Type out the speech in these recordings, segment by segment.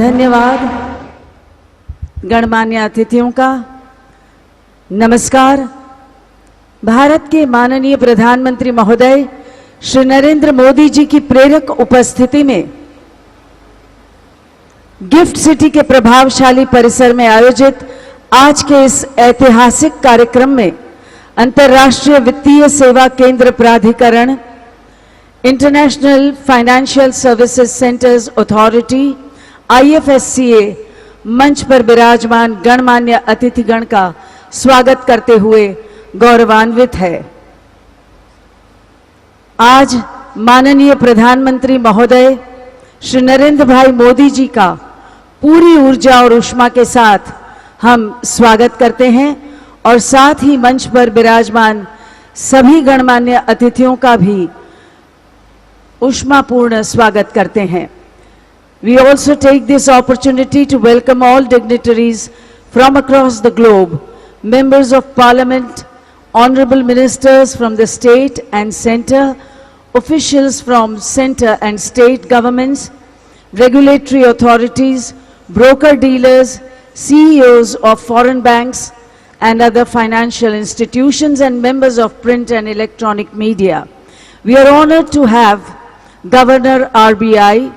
धन्यवाद। गणमान्य अतिथियों का नमस्कार। भारत के माननीय प्रधानमंत्री महोदय श्री नरेंद्र मोदी जी की प्रेरक उपस्थिति में गिफ्ट सिटी के प्रभावशाली परिसर में आयोजित आज के इस ऐतिहासिक कार्यक्रम में अंतर्राष्ट्रीय वित्तीय सेवा केंद्र प्राधिकरण, international financial services centres authority IFSCA मंच पर विराजमान गणमान्य अतिथिगण का स्वागत करते हुए गौरवान्वित है। आज माननीय प्रधानमंत्री महोदय श्री नरेंद्र भाई मोदी जी का पूरी ऊर्जा और ऊष्मा के साथ हम स्वागत करते हैं और साथ ही मंच पर विराजमान सभी गणमान्य अतिथियों का भी ऊष्मापूर्ण स्वागत करते हैं। We also take this opportunity to welcome all dignitaries from across the globe, members of parliament, honorable ministers from the state and center, officials from center and state governments, regulatory authorities, broker-dealers, CEOs of foreign banks and other financial institutions, and members of print and electronic media. We are honored to have Governor RBI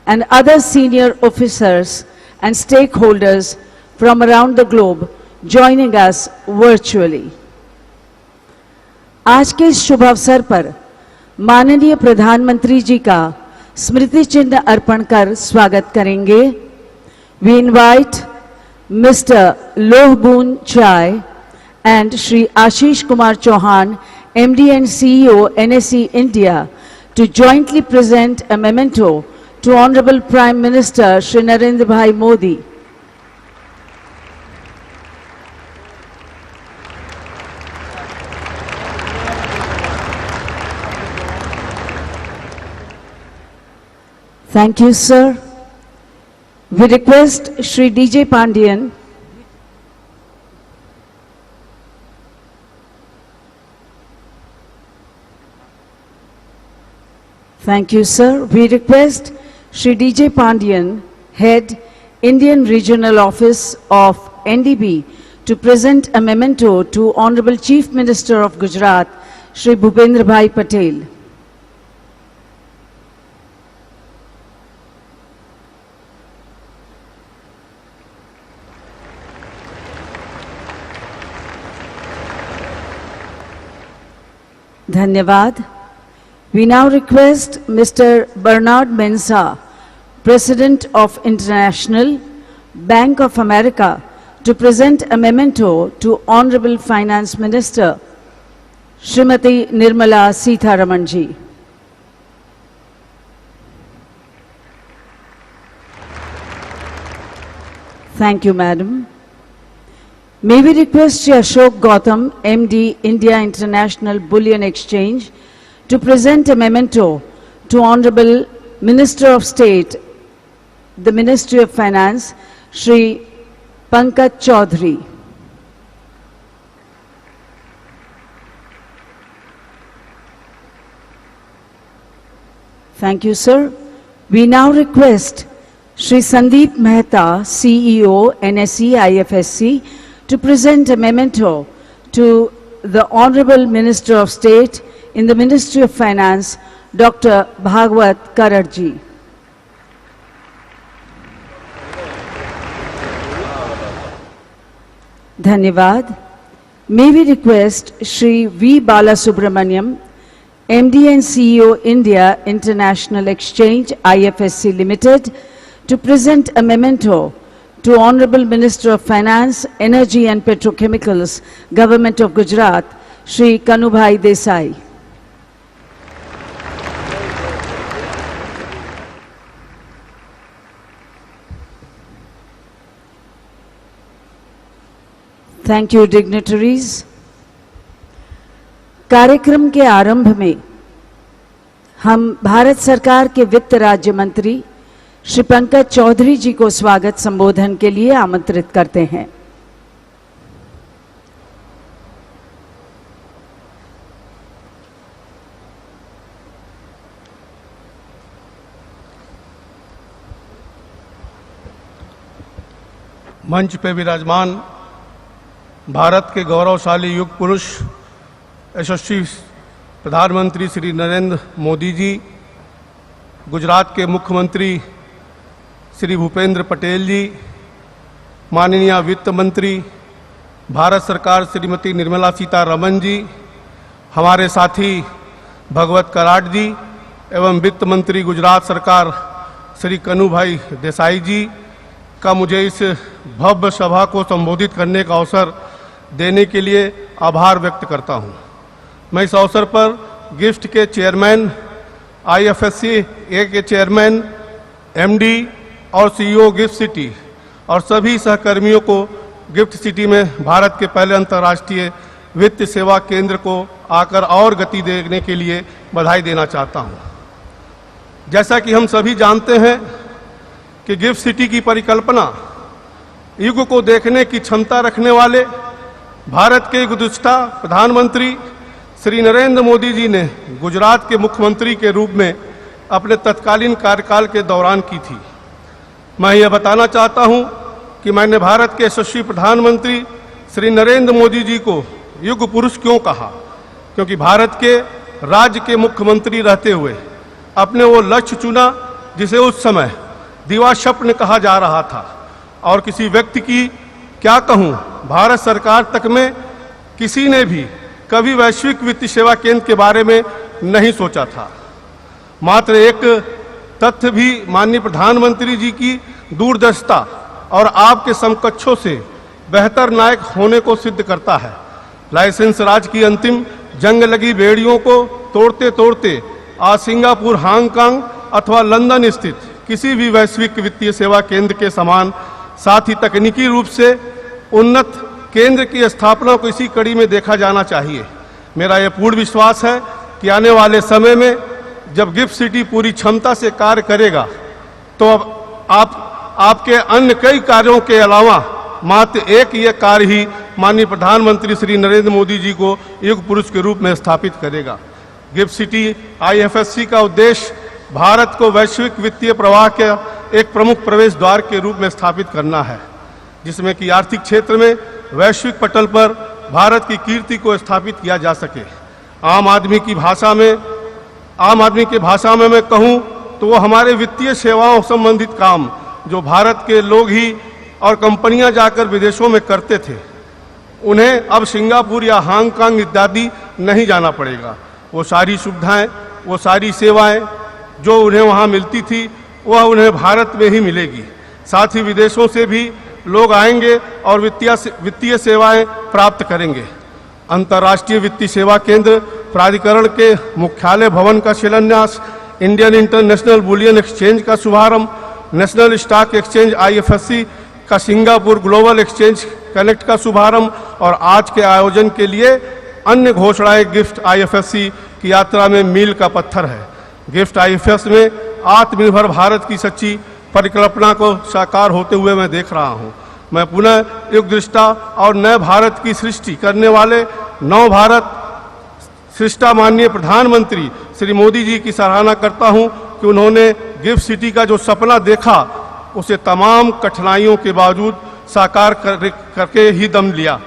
and other senior officers and stakeholders from around the globe joining us virtually. आज के इस शुभ अवसर पर माननीय प्रधानमंत्री जी का स्मृति चिन्ह अर्पण कर स्वागत करेंगे। We invite Mr. Lohboon Chai and Shri Ashish Kumar Chauhan, MD and CEO NSE India, to jointly present a memento to Honorable Prime Minister Shri Narendra Bhai Modi. Thank you, sir. We request Shri DJ Pandian Thank you, sir. We request Shri DJ Pandian, Head, Indian Regional Office of NDB, to present a memento to Honorable Chief Minister of Gujarat, Shri Bhupendra Bhai Patel. Dhanyavad. We now request Mr. Bernard Mensah, President of International Bank of America, to present a memento to Honorable Finance Minister Srimati Nirmala Sitharaman ji. Thank you, Madam. May we request Shri Ashok Gautam, MD, India International Bullion Exchange, to present a memento to Honorable Minister of State, the Ministry of Finance, Shri Pankaj Chaudhary. Thank you, sir. We now request Shri Sandeep Mehta, CEO, NSE IFSC, to present a memento to the Honorable Minister of State in the Ministry of Finance, Dr. Bhagwat Kararji. Dhanyavad. May we request Shri V. Balasubramaniam, MD and CEO, India International Exchange, IFSC Limited, to present a memento to Honorable Minister of Finance, Energy and Petrochemicals, Government of Gujarat, Shri Kanubhai Desai. Thank you, dignitaries. कार्यक्रम के आरंभ में हम भारत सरकार के वित्त राज्य मंत्री श्री पंकज चौधरी जी को स्वागत संबोधन के लिए आमंत्रित करते हैं। मंच पे विराजमान भारत के गौरवशाली युग पुरुष यशस्वी प्रधानमंत्री श्री नरेंद्र मोदी जी, गुजरात के मुख्यमंत्री श्री भूपेंद्र पटेल जी, माननीय वित्त मंत्री भारत सरकार श्रीमती निर्मला सीतारमण जी, हमारे साथी भगवत कराट जी एवं वित्त मंत्री गुजरात सरकार श्री कन्हूभाई देसाई जी का मुझे इस भव्य सभा को संबोधित करने का अवसर देने के लिए आभार व्यक्त करता हूं। मैं इस अवसर पर गिफ्ट के चेयरमैन, IFSC के चेयरमैन, MD और CEO गिफ्ट सिटी और सभी सहकर्मियों को गिफ्ट सिटी में भारत के पहले अंतर्राष्ट्रीय वित्त सेवा केंद्र को आकर और गति देने के लिए बधाई देना चाहता हूं। जैसा कि हम सभी जानते हैं कि गिफ्ट सिटी की परिकल्पना युग को देखने की क्षमता रखने वाले भारत के गुज़श्ता प्रधानमंत्री श्री नरेंद्र मोदी जी ने गुजरात के मुख्यमंत्री के रूप में अपने तत्कालीन कार्यकाल के दौरान की थी। मैं यह बताना चाहता हूं कि मैंने भारत के यशस्वी प्रधानमंत्री श्री नरेंद्र मोदी जी को युग पुरुष क्यों कहा, क्योंकि भारत के राज्य के मुख्यमंत्री रहते हुए अपने वो लक्ष्य चुना जिसे उस समय दिवा स्वप्न कहा जा रहा था। और किसी व्यक्ति की क्या कहूं, भारत सरकार तक में किसी ने भी कभी वैश्विक वित्तीय सेवा केंद्र के बारे में नहीं सोचा था। मात्र एक तथ्य भी माननीय प्रधानमंत्री जी की दूरदर्शिता और आपके समकक्षों से बेहतर नायक होने को सिद्ध करता है। लाइसेंस राज की अंतिम जंग लगी बेड़ियों को तोड़ते तोड़ते आज सिंगापुर, हांगकांग अथवा लंदन स्थित किसी भी वैश्विक वित्तीय सेवा केंद्र के समान, साथ ही तकनीकी रूप से उन्नत केंद्र की स्थापना को इसी कड़ी में देखा जाना चाहिए। मेरा यह पूर्ण विश्वास है कि आने वाले समय में जब गिफ्ट सिटी पूरी क्षमता से कार्य करेगा तो अब आपके अन्य कई कार्यों के अलावा मात्र एक ये कार्य ही माननीय प्रधानमंत्री श्री नरेंद्र मोदी जी को युग पुरुष के रूप में स्थापित करेगा। गिफ्ट सिटी IFSC का उद्देश्य भारत को वैश्विक वित्तीय प्रवाह के एक प्रमुख प्रवेश द्वार के रूप में स्थापित करना है, जिसमें कि आर्थिक क्षेत्र में वैश्विक पटल पर भारत की कीर्ति को स्थापित किया जा सके। आम आदमी की भाषा में मैं कहूं तो वो हमारे वित्तीय सेवाओं संबंधित काम जो भारत के लोग ही और कंपनियां जाकर विदेशों में करते थे, उन्हें अब सिंगापुर या हांगकांग इत्यादि नहीं जाना पड़ेगा। वो सारी सुविधाएं, वो सारी सेवाएं जो उन्हें वहां मिलती थी वह उन्हें भारत में ही मिलेगी। साथ ही विदेशों से भी लोग आएंगे और वित्तीय सेवाएं प्राप्त करेंगे। अंतर्राष्ट्रीय वित्तीय सेवा केंद्र प्राधिकरण के मुख्यालय भवन का शिलान्यास, इंडियन इंटरनेशनल बुलियन एक्सचेंज का शुभारंभ, नेशनल स्टॉक एक्सचेंज IFSC का सिंगापुर ग्लोबल एक्सचेंज कनेक्ट का शुभारंभ और आज के आयोजन के लिए अन्य घोषणाएं गिफ्ट IFSC की यात्रा में मील का पत्थर है। गिफ्ट IFSC में आत्मनिर्भर भारत की सच्ची परिकल्पना को साकार होते हुए मैं देख रहा हूं। मैं पुनः युग दृष्टा और नए भारत की सृष्टि करने वाले नव भारत सृष्टा माननीय प्रधानमंत्री श्री मोदी जी की सराहना करता हूं कि उन्होंने गिफ्ट सिटी का जो सपना देखा उसे तमाम कठिनाइयों के बावजूद साकार करके ही दम लिया।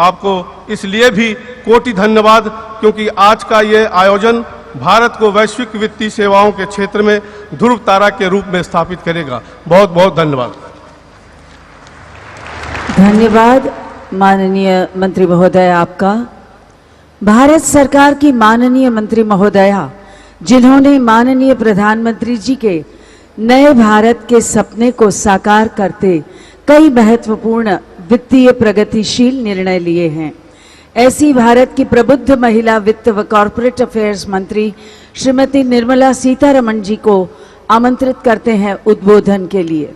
आपको इसलिए भी कोटि धन्यवाद, क्योंकि आज का ये आयोजन भारत को वैश्विक वित्तीय सेवाओं के क्षेत्र में ध्रुव तारा के रूप में स्थापित करेगा। बहुत बहुत धन्यवाद। धन्यवाद माननीय मंत्री महोदय आपका। भारत सरकार की माननीय मंत्री महोदया, जिन्होंने माननीय प्रधानमंत्री जी के नए भारत के सपने को साकार करते कई महत्वपूर्ण वित्तीय प्रगतिशील निर्णय लिए हैं, ऐसी भारत की प्रबुद्ध महिला वित्त व कॉरपोरेट अफेयर्स मंत्री श्रीमती निर्मला सीतारमण जी को आमंत्रित करते हैं उद्बोधन के लिए।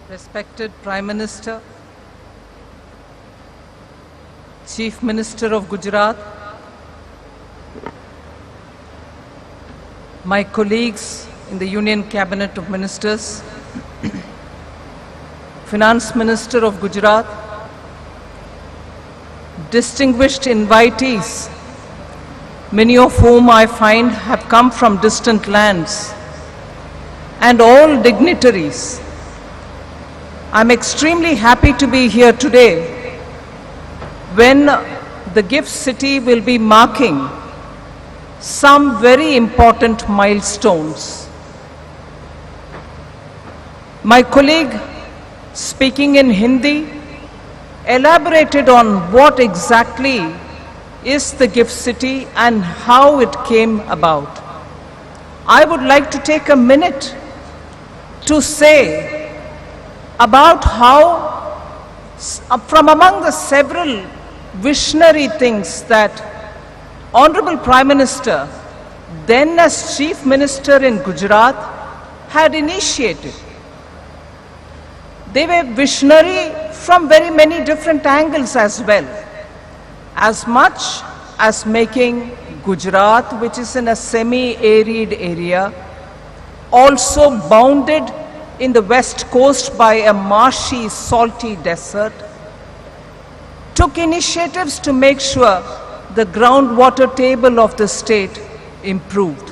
Respected Prime Minister, Chief Minister of Gujarat, my colleagues in the Union Cabinet of Ministers, Finance Minister of Gujarat, distinguished invitees, many of whom I find have come from distant lands, and all dignitaries, I'm extremely happy to be here today when the GIFT City will be marking some very important milestones. My colleague, speaking in Hindi, elaborated on what exactly is the GIFT City and how it came about. I would like to take a minute to say about how, from among the several visionary things that Honorable Prime Minister, then as Chief Minister in Gujarat, had initiated. They were visionary from very many different angles as well. As much as making Gujarat, which is in a semi-arid area, also bounded in the west coast by a marshy, salty desert, took initiatives to make sure the groundwater table of the state improved.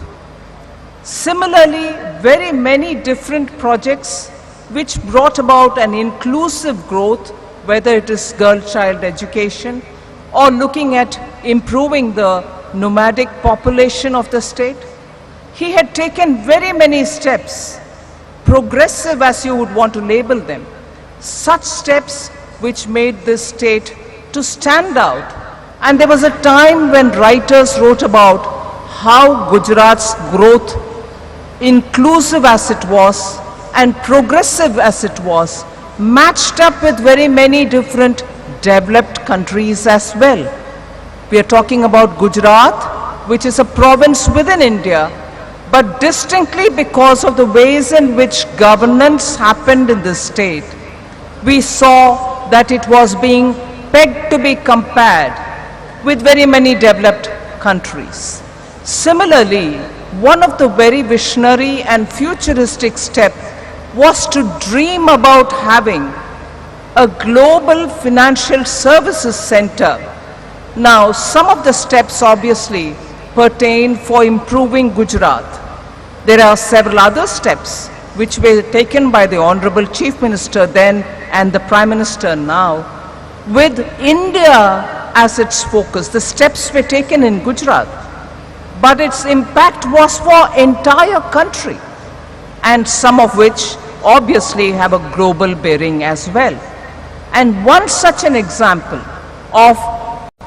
Similarly, very many different projects which brought about an inclusive growth, whether it is girl-child education or looking at improving the nomadic population of the state. He had taken very many steps, progressive as you would want to label them, such steps which made this state to stand out. And there was a time when writers wrote about how Gujarat's growth, inclusive as it was and progressive as it was, matched up with very many different developed countries as well. We are talking about Gujarat, which is a province within India, but distinctly because of the ways in which governance happened in this state, we saw that it was being pegged to be compared with very many developed countries. Similarly, one of the very visionary and futuristic steps was to dream about having a global financial services center. Now, some of the steps obviously pertain for improving Gujarat. There are several other steps which were taken by the Honorable Chief Minister then and the Prime Minister now, with India as its focus. The steps were taken in Gujarat, but its impact was for entire country, and some of which obviously have a global bearing as well. And one such an example of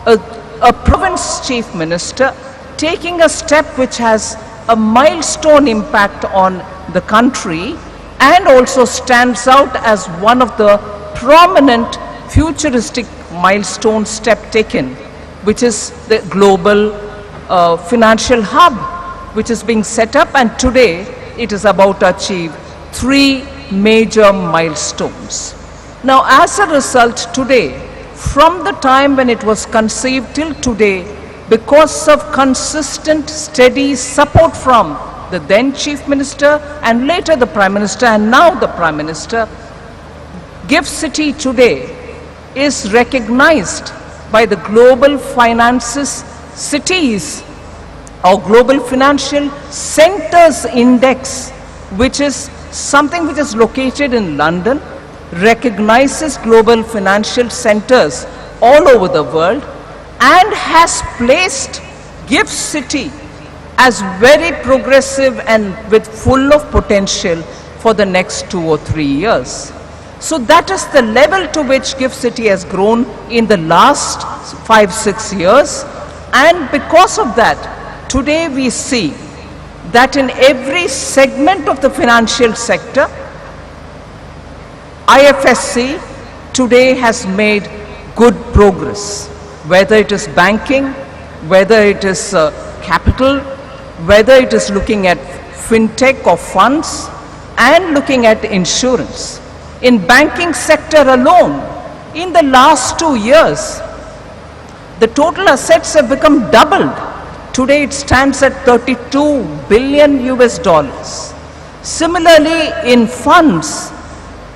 a province chief minister taking a step which has a milestone impact on the country and also stands out as one of the prominent futuristic milestone step taken, which is the global financial hub, which is being set up, and today it is about to achieve 3 major milestones. Now, as a result, today, from the time when it was conceived till today, because of consistent, steady support from the then Chief Minister and later the Prime Minister and now the Prime Minister, GIFT City today is recognized by the Global Finances Cities or Global Financial Centers Index, which is something which is located in London, recognizes global financial centers all over the world and has placed GIFT City as very progressive and with full of potential for the next 2 or 3 years. So that is the level to which GIFT City has grown in the last 5-6 years, and because of that, today we see that in every segment of the financial sector, IFSC today has made good progress, whether it is banking, whether it is capital, whether it is looking at fintech or funds, and looking at insurance. In banking sector alone, in the last 2 years, the total assets have become doubled. Today it stands at $32 billion US. Similarly, in funds,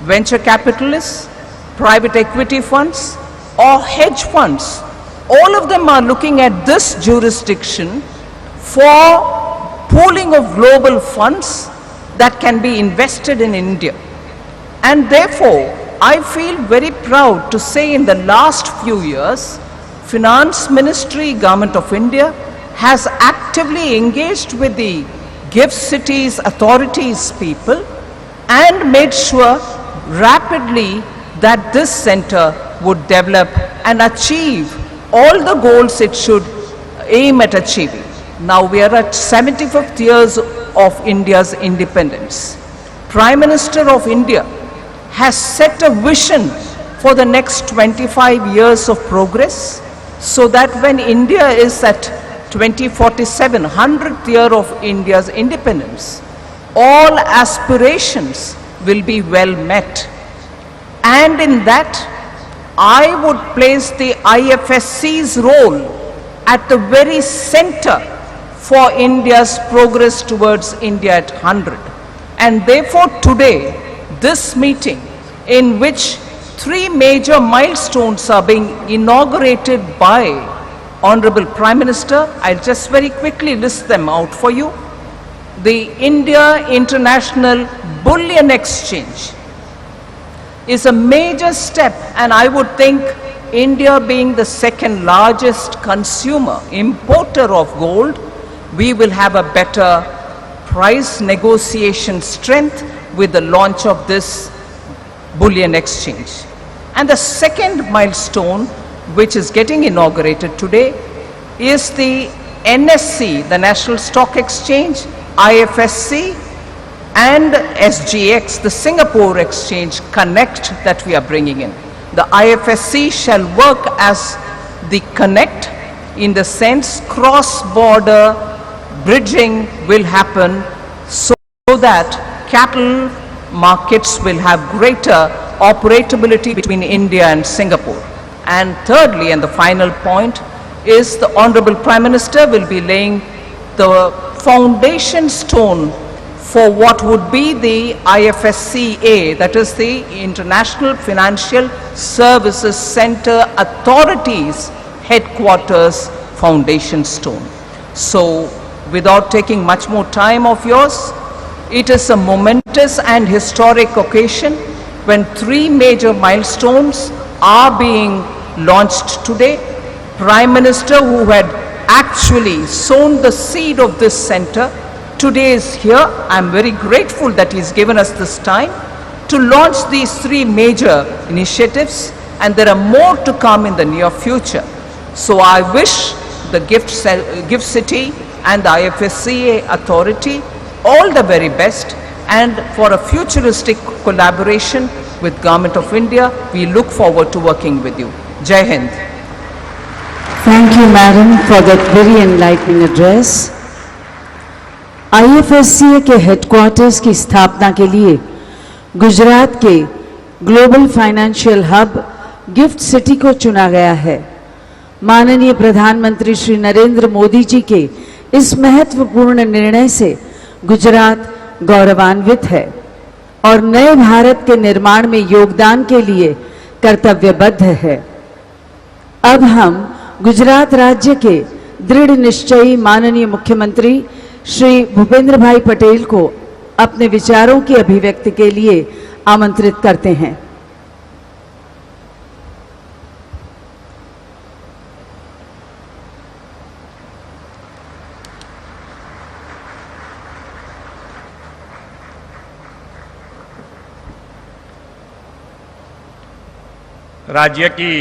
venture capitalists, private equity funds, or hedge funds all of them are looking at this jurisdiction for pooling of global funds that can be invested in India. And therefore, I feel very proud to say in the last few years, Finance Ministry, Government of India has actively engaged with the GIFT Cities authorities people and made sure rapidly that this center would develop and achieve all the goals it should aim at achieving. Now we are at 75th years of India's independence. Prime Minister of India has set a vision for the next 25 years of progress, so that when India is at 2047, 100th year of India's independence, all aspirations will be well met. And in that, I would place the IFSC's role at the very center for India's progress towards India at 100. And therefore today, this meeting, in which 3 major milestones are being inaugurated by Honorable Prime Minister, I'll just very quickly list them out for you. The India International Bullion Exchange is a major step, and I would think India being the second largest consumer, importer of gold, we will have a better price negotiation strength with the launch of this bullion exchange. And the second milestone, which is getting inaugurated today, is the NSE, the National Stock Exchange, IFSC, and SGX, the Singapore Exchange Connect that we are bringing in. The IFSC shall work as the connect, in the sense cross-border bridging will happen so that capital markets will have greater operability between India and Singapore. And thirdly, and the final point, is the Honorable Prime Minister will be laying the foundation stone for what would be the IFSCA, that is the International Financial Services Center Authority's headquarters foundation stone. So, without taking much more time of yours, it is a momentous and historic occasion when 3 major milestones are being launched today. Prime Minister, who had actually sown the seed of this center, today is here. I am very grateful that he has given us this time to launch these 3 major initiatives, and there are more to come in the near future. So I wish the GIFT City and the IFSCA authority all the very best, and for a futuristic collaboration with Government of India, we look forward to working with you. Jai Hind. Thank you, Madam, for that very enlightening address. IFSCA के headquarters की स्थापना के लिए गुजरात के global financial hub gift city को चुना गया है। माननीय प्रधानमंत्री श्री नरेंद्र मोदी जी के इस महत्वपूर्ण निर्णय से गुजरात गौरवान्वित है और नए भारत के निर्माण में योगदान के लिए कर्तव्यबद्ध है। अब हम गुजरात राज्य के दृढ़ निश्चयी माननीय मुख्यमंत्री श्री भूपेंद्र भाई पटेल को अपने विचारों की अभिव्यक्ति के लिए आमंत्रित करते हैं। राज्य की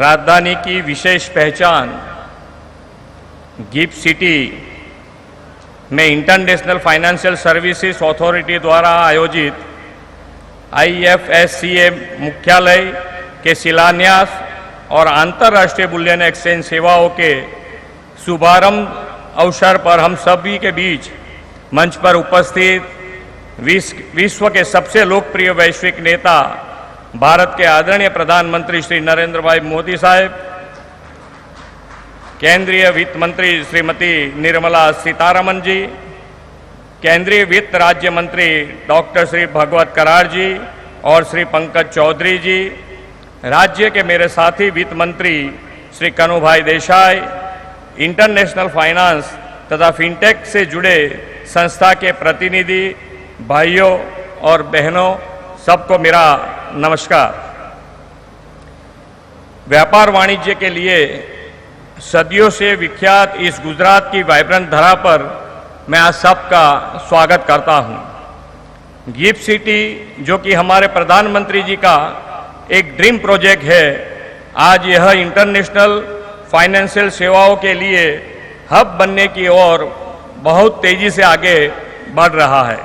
राजधानी की विशेष पहचान गिफ्ट सिटी में इंटरनेशनल फाइनेंशियल सर्विसेज अथॉरिटी द्वारा आयोजित IFSCA मुख्यालय के शिलान्यास और अंतर्राष्ट्रीय बुलियन एक्सचेंज सेवाओं के शुभारंभ अवसर पर हम सभी के बीच मंच पर उपस्थित विश्व के सबसे लोकप्रिय वैश्विक नेता भारत के आदरणीय प्रधानमंत्री श्री नरेंद्र भाई मोदी साहब, केंद्रीय वित्त मंत्री श्रीमती निर्मला सीतारमण जी, केंद्रीय वित्त राज्य मंत्री डॉक्टर श्री भगवत करार जी और श्री पंकज चौधरी जी, राज्य के मेरे साथी वित्त मंत्री श्री कनुभाई देसाई, इंटरनेशनल फाइनेंस तथा फिनटेक से जुड़े संस्था के प्रतिनिधि भाइयों और बहनों, सबको मेरा नमस्कार। व्यापार वाणिज्य के लिए सदियों से विख्यात इस गुजरात की वाइब्रेंट धरा पर मैं आज सबका स्वागत करता हूं। गिफ्ट सिटी, जो कि हमारे प्रधानमंत्री जी का एक ड्रीम प्रोजेक्ट है, आज यह इंटरनेशनल फाइनेंशियल सेवाओं के लिए हब बनने की ओर बहुत तेजी से आगे बढ़ रहा है।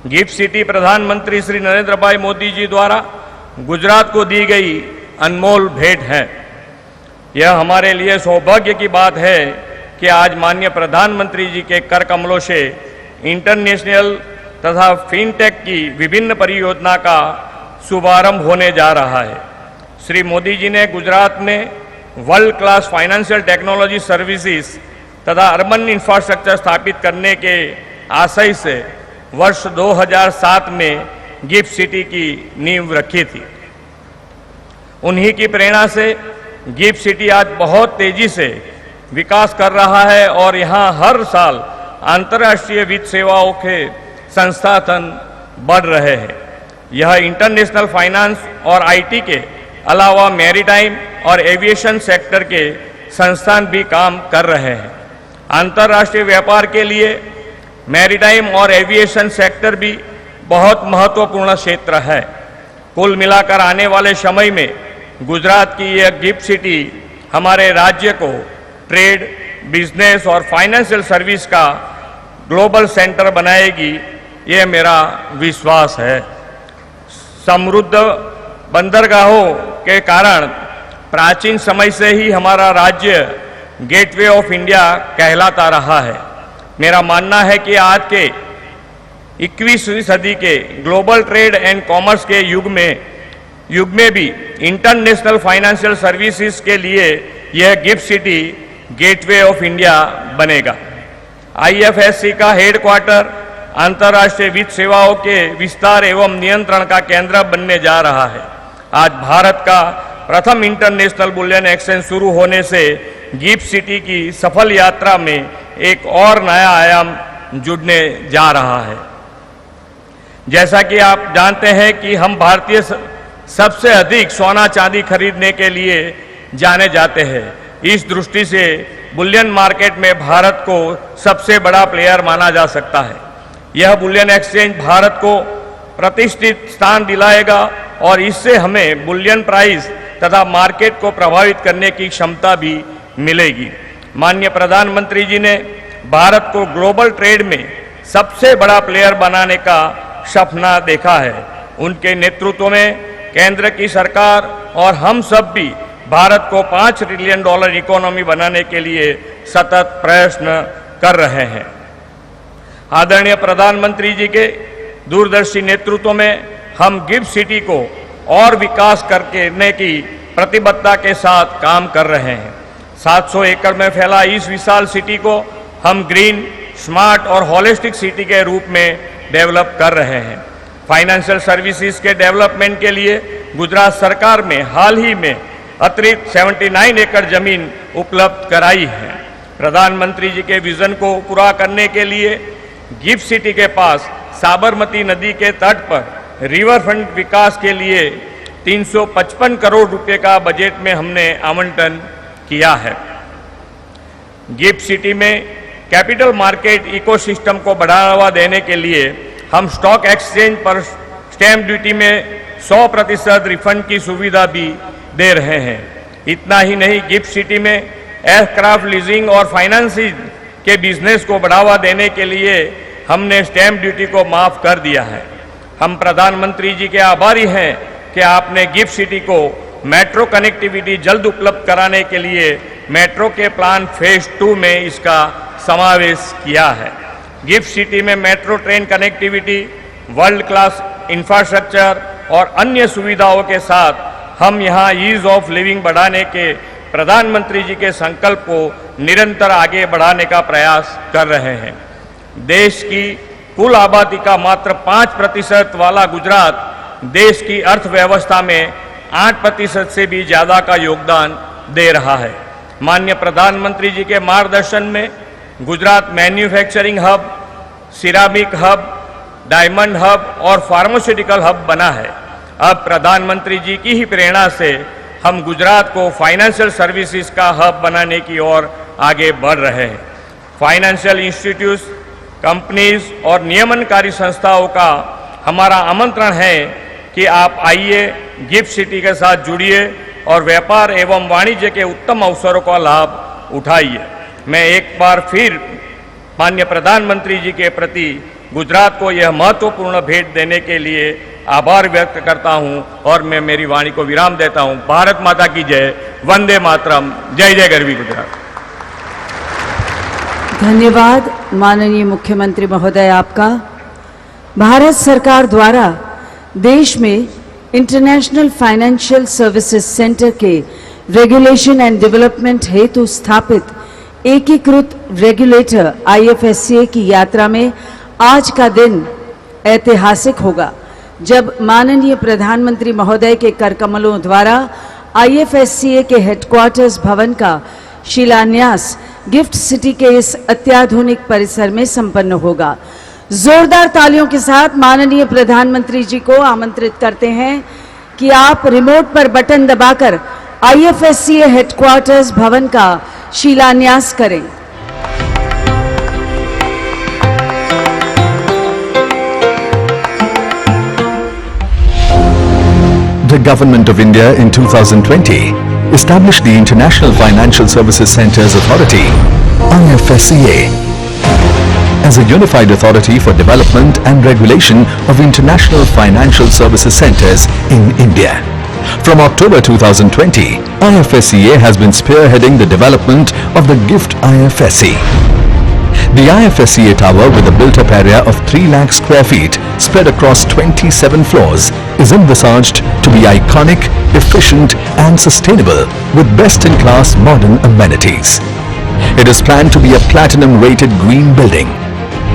गिफ्ट सिटी प्रधानमंत्री श्री नरेंद्र भाई मोदी जी द्वारा गुजरात को दी गई अनमोल भेंट है। यह हमारे लिए सौभाग्य की बात है कि आज माननीय प्रधानमंत्री जी के कर कमलों से इंटरनेशनल तथा फिनटेक की विभिन्न परियोजना का शुभारंभ होने जा रहा है। श्री मोदी जी ने गुजरात में world class financial technology services तथा अर्बन इंफ्रास्ट्रक्चर स्थापित करने के आशय से वर्ष 2007 में गिफ्ट सिटी की नींव रखी थी। उन्हीं की प्रेरणा से गिफ्ट सिटी आज बहुत तेजी से विकास कर रहा है और यहाँ हर साल अंतर्राष्ट्रीय वित्त सेवाओं के संसाधन बढ़ रहे हैं। यह इंटरनेशनल फाइनेंस और आईटी के अलावा मैरीटाइम और एविएशन सेक्टर के संस्थान भी काम कर रहे हैं। अंतर्राष्ट्रीय व्यापार के लिए मैरीटाइम और एविएशन सेक्टर भी बहुत महत्वपूर्ण क्षेत्र है। कुल मिलाकर आने वाले समय में गुजरात की यह गिफ्ट सिटी हमारे राज्य को ट्रेड, बिजनेस और फाइनेंशियल सर्विस का ग्लोबल सेंटर बनाएगी, ये मेरा विश्वास है। समृद्ध बंदरगाहों के कारण प्राचीन समय से ही हमारा राज्य गेटवे ऑफ इंडिया कहलाता रहा है। मेरा मानना है कि आज के 21वीं सदी के ग्लोबल ट्रेड एंड कॉमर्स के युग में भी इंटरनेशनल फाइनेंशियल सर्विसेज के लिए यह gift city gateway of India बनेगा। आईएफएससी का हेडक्वार्टर अंतर्राष्ट्रीय वित्त सेवाओं के विस्तार एवं नियंत्रण का केंद्र बनने जा रहा है। आज भारत का प्रथम इंटरनेशनल बुलियन एक्सचेंज शुरू होने से गिफ्ट सिटी की सफल यात्रा में एक और नया आयाम जुड़ने जा रहा है। जैसा कि आप जानते हैं कि हम भारतीय सबसे अधिक सोना चांदी खरीदने के लिए जाने जाते हैं। इस दृष्टि से बुलियन मार्केट में भारत को सबसे बड़ा प्लेयर माना जा सकता है। यह बुलियन एक्सचेंज भारत को प्रतिष्ठित स्थान दिलाएगा और इससे हमें बुलियन प्राइस तथा मार्केट को प्रभावित करने की क्षमता भी मिलेगी। माननीय प्रधानमंत्री जी ने भारत को ग्लोबल ट्रेड में सबसे बड़ा प्लेयर बनाने का सपना देखा है। उनके नेतृत्व में केंद्र की सरकार और हम सब भी भारत को $5 ट्रिलियन इकोनॉमी बनाने के लिए सतत प्रयत्न कर रहे हैं। आदरणीय प्रधानमंत्री जी के दूरदर्शी नेतृत्व में हम गिफ्ट सिटी को और विकास करने की प्रतिबद्धता के साथ काम कर रहे हैं। 700 एकड़ में फैला इस विशाल सिटी को हम ग्रीन, स्मार्ट और होलिस्टिक सिटी के रूप में डेवलप कर रहे हैं। फाइनेंशियल सर्विसेज के डेवलपमेंट के लिए गुजरात सरकार में हाल ही में अतिरिक्त 79 एकड़ जमीन उपलब्ध कराई है। प्रधानमंत्री जी के विजन को पूरा करने के लिए गिफ्ट सिटी के पास साबरमती नदी के तट पर रिवर फ्रंट विकास के लिए 355 करोड़ रुपए का बजट में हमने आवंटन किया है। गिफ्ट सिटी में कैपिटल मार्केट इकोसिस्टम को बढ़ावा देने के लिए हम स्टॉक एक्सचेंज पर स्टैंप ड्यूटी में 100% रिफंड की सुविधा भी दे रहे हैं। इतना ही नहीं, गिफ्ट सिटी में एयरक्राफ्ट लीजिंग और फाइनेंसिंग के बिजनेस को बढ़ावा देने के लिए हमने स्टैंप ड्यूटी को माफ कर दिया है। हम प्रधानमंत्री जी के आभारी हैं कि आपने गिफ्ट सिटी को मेट्रो कनेक्टिविटी जल्द उपलब्ध कराने के लिए मेट्रो के प्लान फेज 2 में इसका समावेश किया है। गिफ्ट सिटी में metro train connectivity, world class infrastructure और अन्य सुविधाओं के साथ हम यहाँ ईज ऑफ लिविंग बढ़ाने के प्रधानमंत्री जी के संकल्प को निरंतर आगे बढ़ाने का प्रयास कर रहे हैं। देश की कुल आबादी का मात्र 5% वाला गुजरात देश की अर्थव्यवस्था में 8% से भी ज्यादा का योगदान दे रहा है। माननीय प्रधानमंत्री जी के मार्गदर्शन में Gujarat manufacturing hub, ceramic hub, diamond hub और फार्मास्यूटिकल हब बना है। अब प्रधानमंत्री जी की ही प्रेरणा से हम गुजरात को फाइनेंशियल सर्विसेज का हब बनाने की ओर आगे बढ़ रहे हैं। फाइनेंशियल इंस्टीट्यूट्स, कंपनीज और नियमनकारी संस्थाओं का हमारा आमंत्रण है कि आप आइए, गिफ्ट सिटी के साथ जुड़िए और व्यापार एवं वाणिज्य के उत्तम अवसरों का लाभ उठाइए। मैं एक बार फिर माननीय प्रधानमंत्री जी के प्रति गुजरात को यह महत्वपूर्ण भेंट देने के लिए आभार व्यक्त करता हूं और मैं मेरी वाणी को विराम देता हूं। भारत माता की जय, वंदे मातरम, जय जय गरवी गुजरात। धन्यवाद माननीय मुख्यमंत्री महोदय आपका। भारत सरकार द्वारा देश में इंटरनेशनल फाइनेंशियल सर्विसेज सेंटर के रेगुलेशन एंड डेवलपमेंट हेतु स्थापित एकीकृत रेगुलेटर IFSCA की यात्रा में आज का दिन ऐतिहासिक होगा, जब माननीय प्रधानमंत्री महोदय के करकमलों द्वारा IFSCA के हेडक्वार्टर्स भवन का शिलान्यास गिफ्ट सिटी के इस अत्याधुनिक परिसर में संपन्न होगा। जोरदार तालियों के साथ माननीय प्रधानमंत्री जी को आमंत्रित करते हैं कि आप रिमोट पर बटन दबाकर IFSCA हेडक्वार्टर्स भवन का शिलान्यास करें। The Government of India in 2020 established the International Financial Services Centres Authority, IFSCA, as a unified authority for development and regulation of international financial services centres in India. From October 2020, IFSCA has been spearheading the development of the GIFT IFSC. The IFSCA tower, with a built-up area of 3 lakh square feet spread across 27 floors, is envisaged to be iconic, efficient and sustainable with best-in-class modern amenities. It is planned to be a platinum-rated green building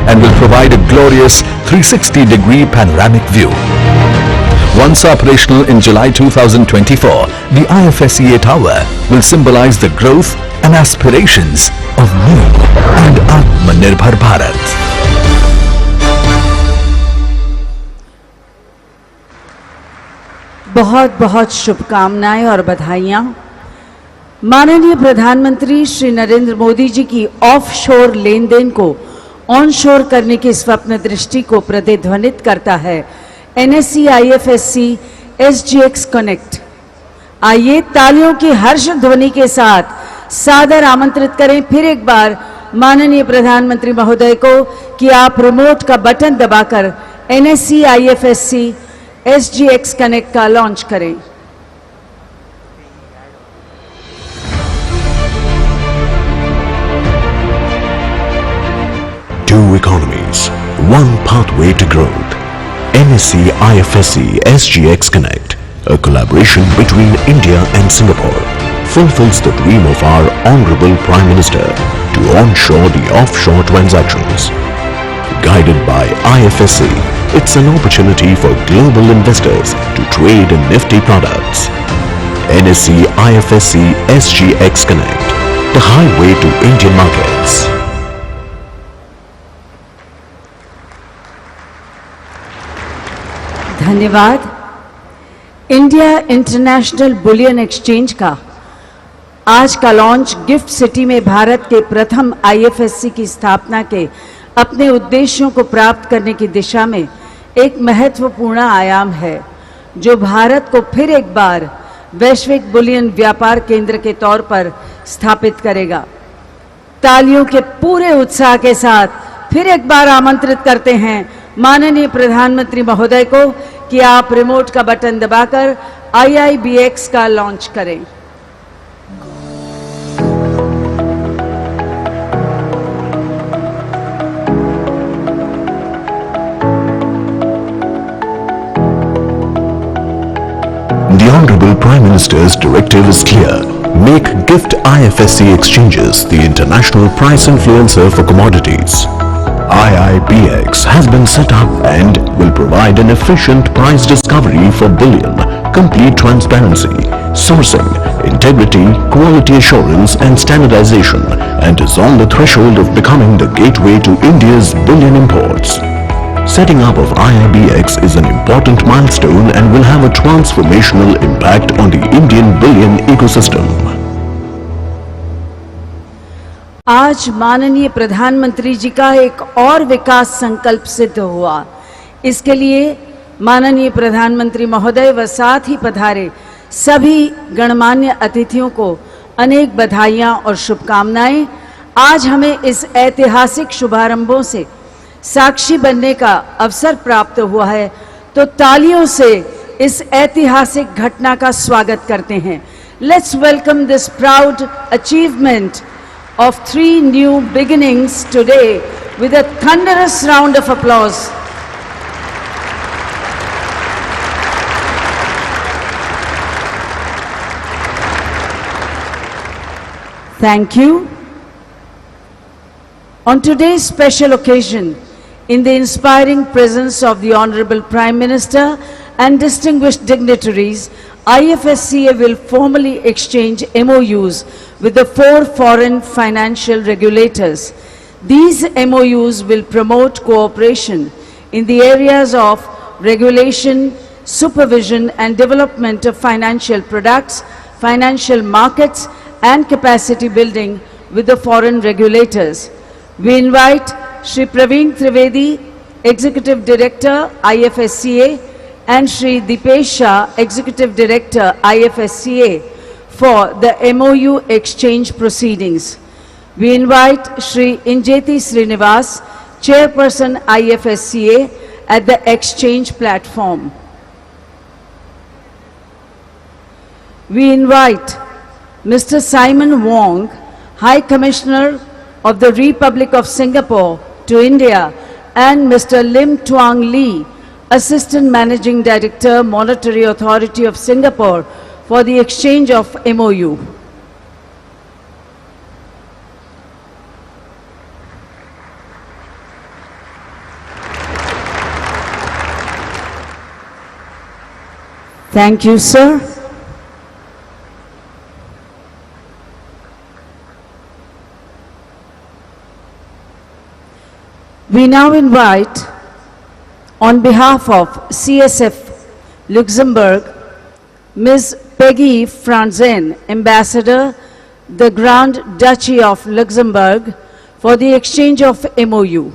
and will provide a glorious 360-degree panoramic view. Once operational in July 2024, the IFSCA tower will symbolize the growth and aspirations of new and Atmanirbhar Bharat. बहुत बहुत शुभकामनाएं और बधाइयां। माननीय प्रधानमंत्री श्री नरेंद्र मोदी जी की offshore लेन then को onshore करने की स्वप्न दृष्टि को प्रतिध्वनित करता है NSE IFSC SGX कनेक्ट। आइए तालियों की हर्ष ध्वनि के साथ सादर आमंत्रित करें फिर एक बार माननीय प्रधानमंत्री महोदय को कि आप रिमोट का बटन दबाकर NSE IFSC SGX कनेक्ट का लॉन्च करें। Two economies, one pathway to growth. NSE IFSC SGX Connect, a collaboration between India and Singapore, fulfills the dream of our Honorable Prime Minister to onshore the offshore transactions. Guided by IFSC, it's an opportunity for global investors to trade in nifty products. NSE IFSC SGX Connect, the highway to Indian markets. धन्यवाद। India international bullion exchange का आज का launch gift city में भारत के प्रथम IFSC की स्थापना के अपने उद्देश्यों को प्राप्त करने की दिशा में एक महत्वपूर्ण आयाम है, जो भारत को फिर एक बार वैश्विक बुलियन व्यापार केंद्र के तौर पर स्थापित करेगा। तालियों के पूरे उत्साह के साथ फिर एक बार आमंत्रित करते हैं माननीय प्रधानमंत्री महोदय को कि आप रिमोट का बटन दबाकर IIBX का लॉन्च करें। The Honorable Prime Minister's directive is clear. Make GIFT IFSC exchanges the international price influencer for commodities. IIBX has been set up and will provide an efficient price discovery for bullion, complete transparency, sourcing, integrity, quality assurance and standardization, and is on the threshold of becoming the gateway to India's bullion imports. Setting up of IIBX is an important milestone and will have a transformational impact on the Indian bullion ecosystem. आज माननीय प्रधानमंत्री जी का एक और विकास संकल्प सिद्ध हुआ। इसके लिए माननीय प्रधानमंत्री महोदय व साथ ही पधारे सभी गणमान्य अतिथियों को अनेक बधाइयां और शुभकामनाएं। आज हमें इस ऐतिहासिक शुभारंभों से साक्षी बनने का अवसर प्राप्त हुआ है, तो तालियों से इस ऐतिहासिक घटना का स्वागत करते हैं। Let's welcome this proud achievement of 3 new beginnings today with a thunderous round of applause. Thank you. On today's special occasion, in the inspiring presence of the Honorable Prime Minister and distinguished dignitaries, IFSCA will formally exchange MOUs with the 4 foreign financial regulators. These MOUs will promote cooperation in the areas of regulation, supervision and development of financial products, financial markets and capacity building with the foreign regulators. We invite Shri Praveen Trivedi, Executive Director, IFSCA, and Shri Dipesh Shah, Executive Director, IFSCA, for the MOU exchange proceedings. We invite Shri Injeti Srinivas, Chairperson, IFSCA, at the exchange platform. We invite Mr. Simon Wong, High Commissioner of the Republic of Singapore to India, and Mr. Lim Tuang Lee, Assistant Managing Director, Monetary Authority of Singapore, for the exchange of MOU. Thank you, sir. We now invite, on behalf of CSF Luxembourg, Ms. Peggy Franzen, Ambassador, the Grand Duchy of Luxembourg, for the exchange of MOU.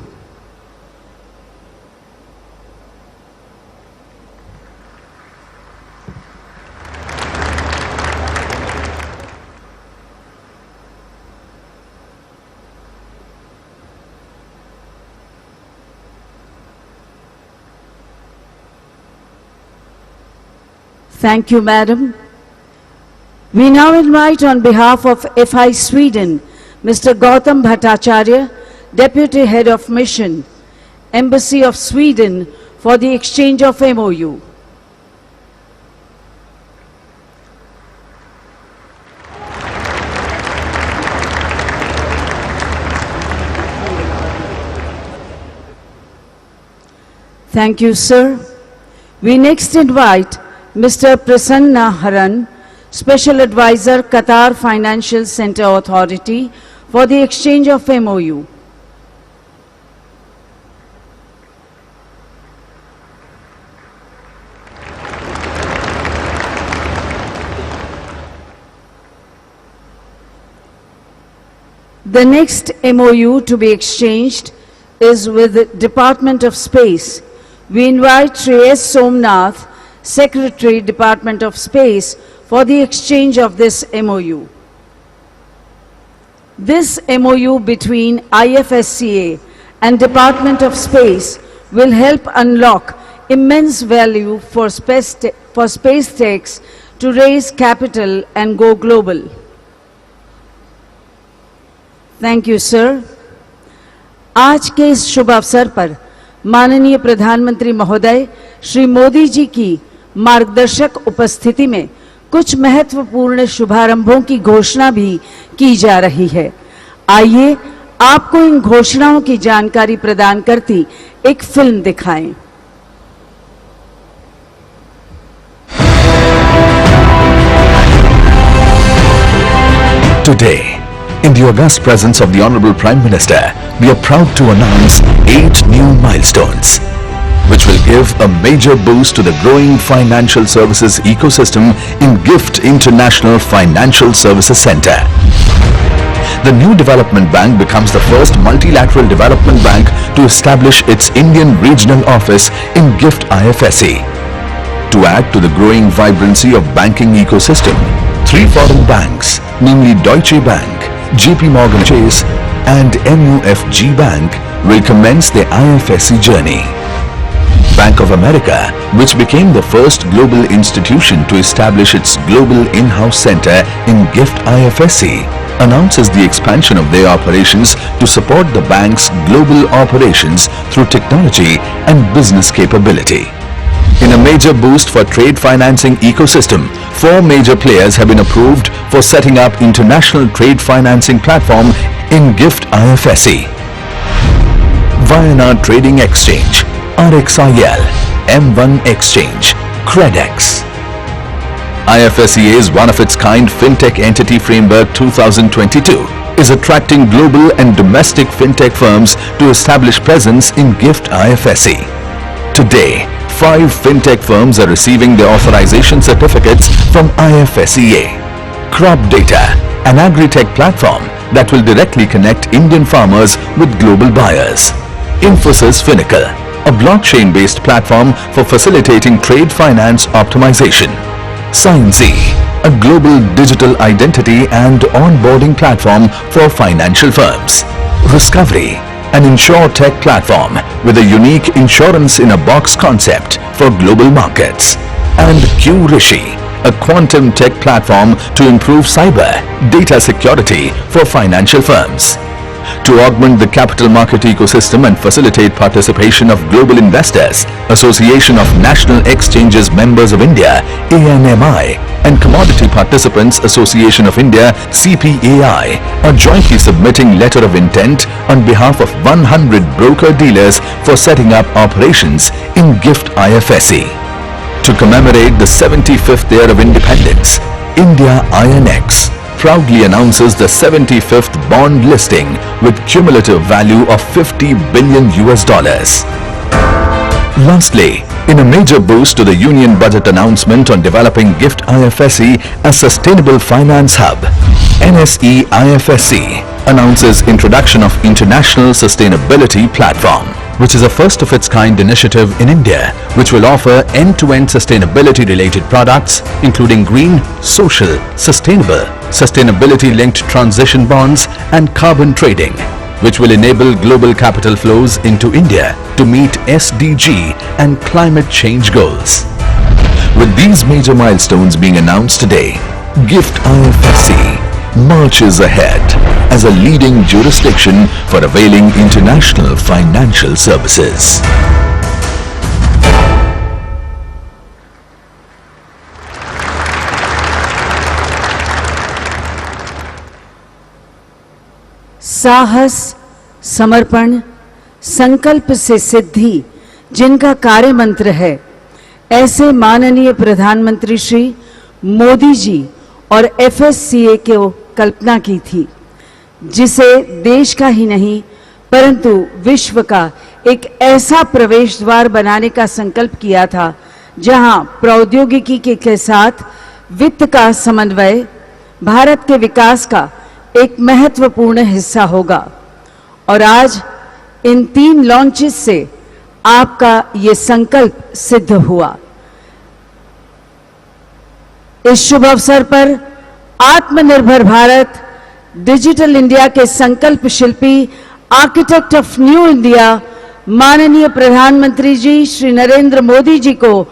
Thank you, Madam. We now invite, on behalf of FI Sweden, Mr. Gautam Bhattacharya, Deputy Head of Mission, Embassy of Sweden, for the exchange of MOU. Thank you, sir. We next invite Mr. Prasanna Haran, Special Advisor, Qatar Financial Center Authority, for the exchange of MOU. The next MOU to be exchanged is with the Department of Space. We invite Shri S. Somnath, Secretary, Department of Space, for the exchange of this MOU. This MOU between IFSCA and Department of Space will help unlock immense value for space techs to raise capital and go global. Thank you, sir. आज के इस शुभ अवसर पर माननीय प्रधानमंत्री महोदय श्री मोदी जी की मार्गदर्शक उपस्थिति में कुछ महत्वपूर्ण शुभारंभों की घोषणा भी की जा रही है। आइए आपको इन घोषणाओं की जानकारी प्रदान करती एक फिल्म दिखाएं। Today, in the august presence of the Honorable Prime Minister, we are proud to announce 8 new milestones, which will give a major boost to the growing financial services ecosystem in GIFT International Financial Services Center. The new development bank becomes the first multilateral development bank to establish its Indian regional office in GIFT IFSC. To add to the growing vibrancy of banking ecosystem, 3 foreign banks, namely Deutsche Bank, JP Morgan Chase and MUFG Bank, will commence their IFSC journey. Bank of America, which became the first global institution to establish its global in-house center in GIFT IFSC, announces the expansion of their operations to support the bank's global operations through technology and business capability. In a major boost for trade financing ecosystem, 4 major players have been approved for setting up international trade financing platform in GIFT IFSC. Viana Trading Exchange, RXIL, M1 Exchange, Credex. IFSCA's one-of-its-kind FinTech Entity Framework 2022 is attracting global and domestic FinTech firms to establish presence in GIFT IFSC. Today, 5 FinTech firms are receiving their authorization certificates from IFSCA. Crop Data, an agri-tech platform that will directly connect Indian farmers with global buyers. Infosys Finacle, a blockchain-based platform for facilitating trade finance optimization. SignZ, a global digital identity and onboarding platform for financial firms. Discovery, an InsurTech platform with a unique insurance-in-a-box concept for global markets. And QRishi, a quantum tech platform to improve cyber data security for financial firms. To augment the capital market ecosystem and facilitate participation of global investors, Association of National Exchanges Members of India (ANMI) and Commodity Participants Association of India (CPAI) are jointly submitting letter of intent on behalf of 100 broker-dealers for setting up operations in GIFT IFSC. To commemorate the 75th year of independence, India INX proudly announces the 75th bond listing with cumulative value of $50 billion. Lastly, in a major boost to the Union Budget announcement on developing GIFT IFSC as Sustainable Finance Hub, NSE IFSC announces introduction of International Sustainability Platform, which is a first-of-its-kind initiative in India, which will offer end-to-end sustainability-related products, including green, social, sustainable, sustainability-linked transition bonds, and carbon trading, which will enable global capital flows into India to meet SDG and climate change goals. With these major milestones being announced today, GIFT IFSC marches ahead as a leading jurisdiction for availing international financial services. साहस, समर्पण, संकल्प से सिद्धि जिनका कार्य मंत्र है, ऐसे माननीय प्रधानमंत्री श्री मोदी जी और एफएससीए को कल्पना की थी, जिसे देश का ही नहीं परंतु विश्व का एक ऐसा प्रवेश द्वार बनाने का संकल्प किया था, जहां प्रौद्योगिकी के साथ वित्त का समन्वय भारत के विकास का एक महत्वपूर्ण हिस्सा होगा। और आज इन 3 लॉन्चेस से आपका ये संकल्प सिद्ध हुआ। इस शुभ अवसर पर आत्मनिर्भर भारत, डिजिटल इंडिया के संकल्प शिल्पी, आर्किटेक्ट ऑफ न्यू इंडिया माननीय प्रधानमंत्री जी श्री नरेंद्र मोदी जी को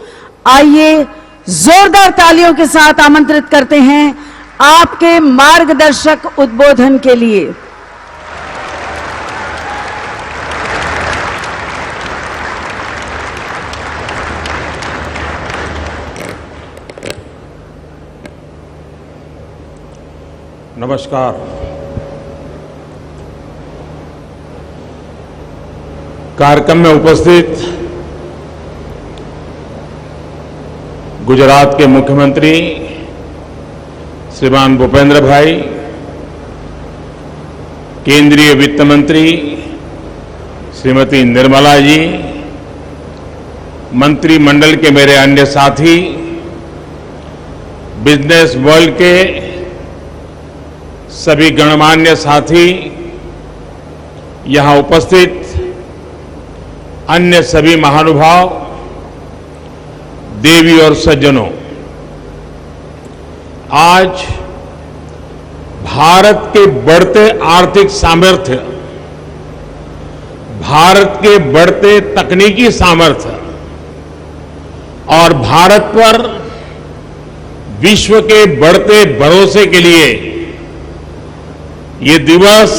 आइए जोरदार तालियों के साथ आमंत्रित करते हैं आपके मार्गदर्शक उद्बोधन के लिए। नमस्कार। कार्यक्रम में उपस्थित गुजरात के मुख्यमंत्री श्रीमान भूपेंद्र भाई, केंद्रीय वित्त मंत्री श्रीमती निर्मला जी, मंत्रिमंडल के मेरे अन्य साथी, बिजनेस वर्ल्ड के सभी गणमान्य साथी, यहां उपस्थित अन्य सभी महानुभाव, देवी और सज्जनों, आज भारत के बढ़ते आर्थिक सामर्थ्य, भारत के बढ़ते तकनीकी सामर्थ्य और भारत पर विश्व के बढ़ते भरोसे के लिए ये दिवस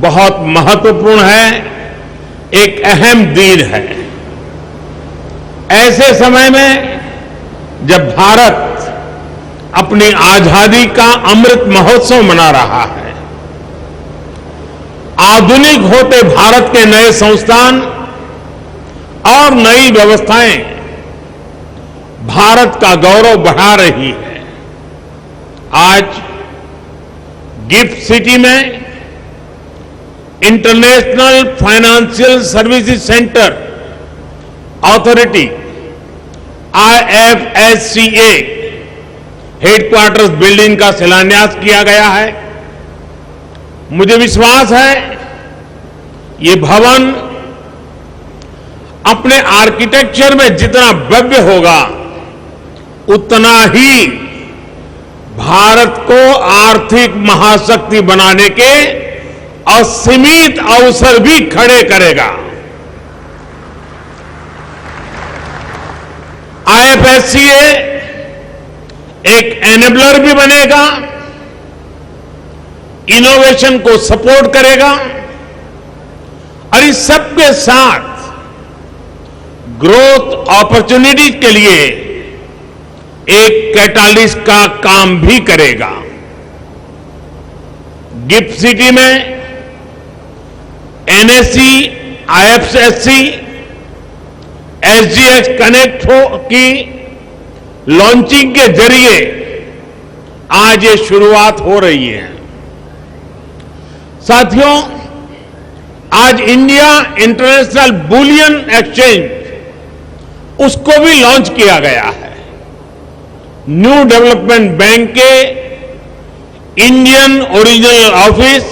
बहुत महत्वपूर्ण है, एक अहम दिन है। ऐसे समय में जब भारत अपनी आजादी का अमृत महोत्सव मना रहा है, आधुनिक होते भारत के नए संस्थान और नई व्यवस्थाएं भारत का गौरव बढ़ा रही है। आज गिफ्ट सिटी में international financial services centre authority IFSCA headquarters building का शिलान्यास किया गया है। मुझे विश्वास है ये भवन अपने आर्किटेक्चर में जितना भव्य होगा, उतना ही भारत को आर्थिक महाशक्ति बनाने के असीमित अवसर भी खड़े करेगा। IFSCA एक एनेबलर भी बनेगा, इनोवेशन को सपोर्ट करेगा और इस सबके साथ ग्रोथ अपॉर्चुनिटीज के लिए एक कैटालिस्ट का काम भी करेगा। गिफ्ट सिटी में NSE, IFSC, SGX कनेक्ट की लॉन्चिंग के जरिए आज ये शुरुआत हो रही है। साथियों, आज इंडिया इंटरनेशनल बुलियन एक्सचेंज उसको भी लॉन्च किया गया है। न्यू डेवलपमेंट बैंक के Indian original office,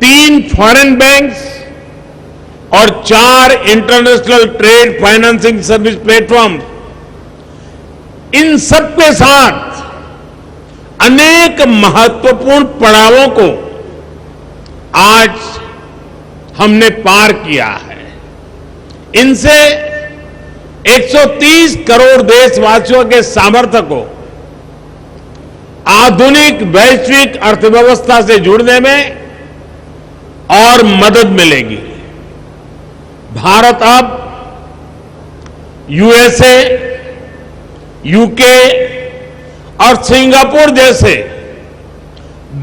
3 foreign banks और 4 international trade financing service platform, इन सबके साथ अनेक महत्वपूर्ण पड़ावों को आज हमने पार किया है। इनसे 130 करोड़ देशवासियों के सामर्थ्य को आधुनिक वैश्विक अर्थव्यवस्था से जुड़ने में और मदद मिलेगी। भारत अब USA, UK और सिंगापुर जैसे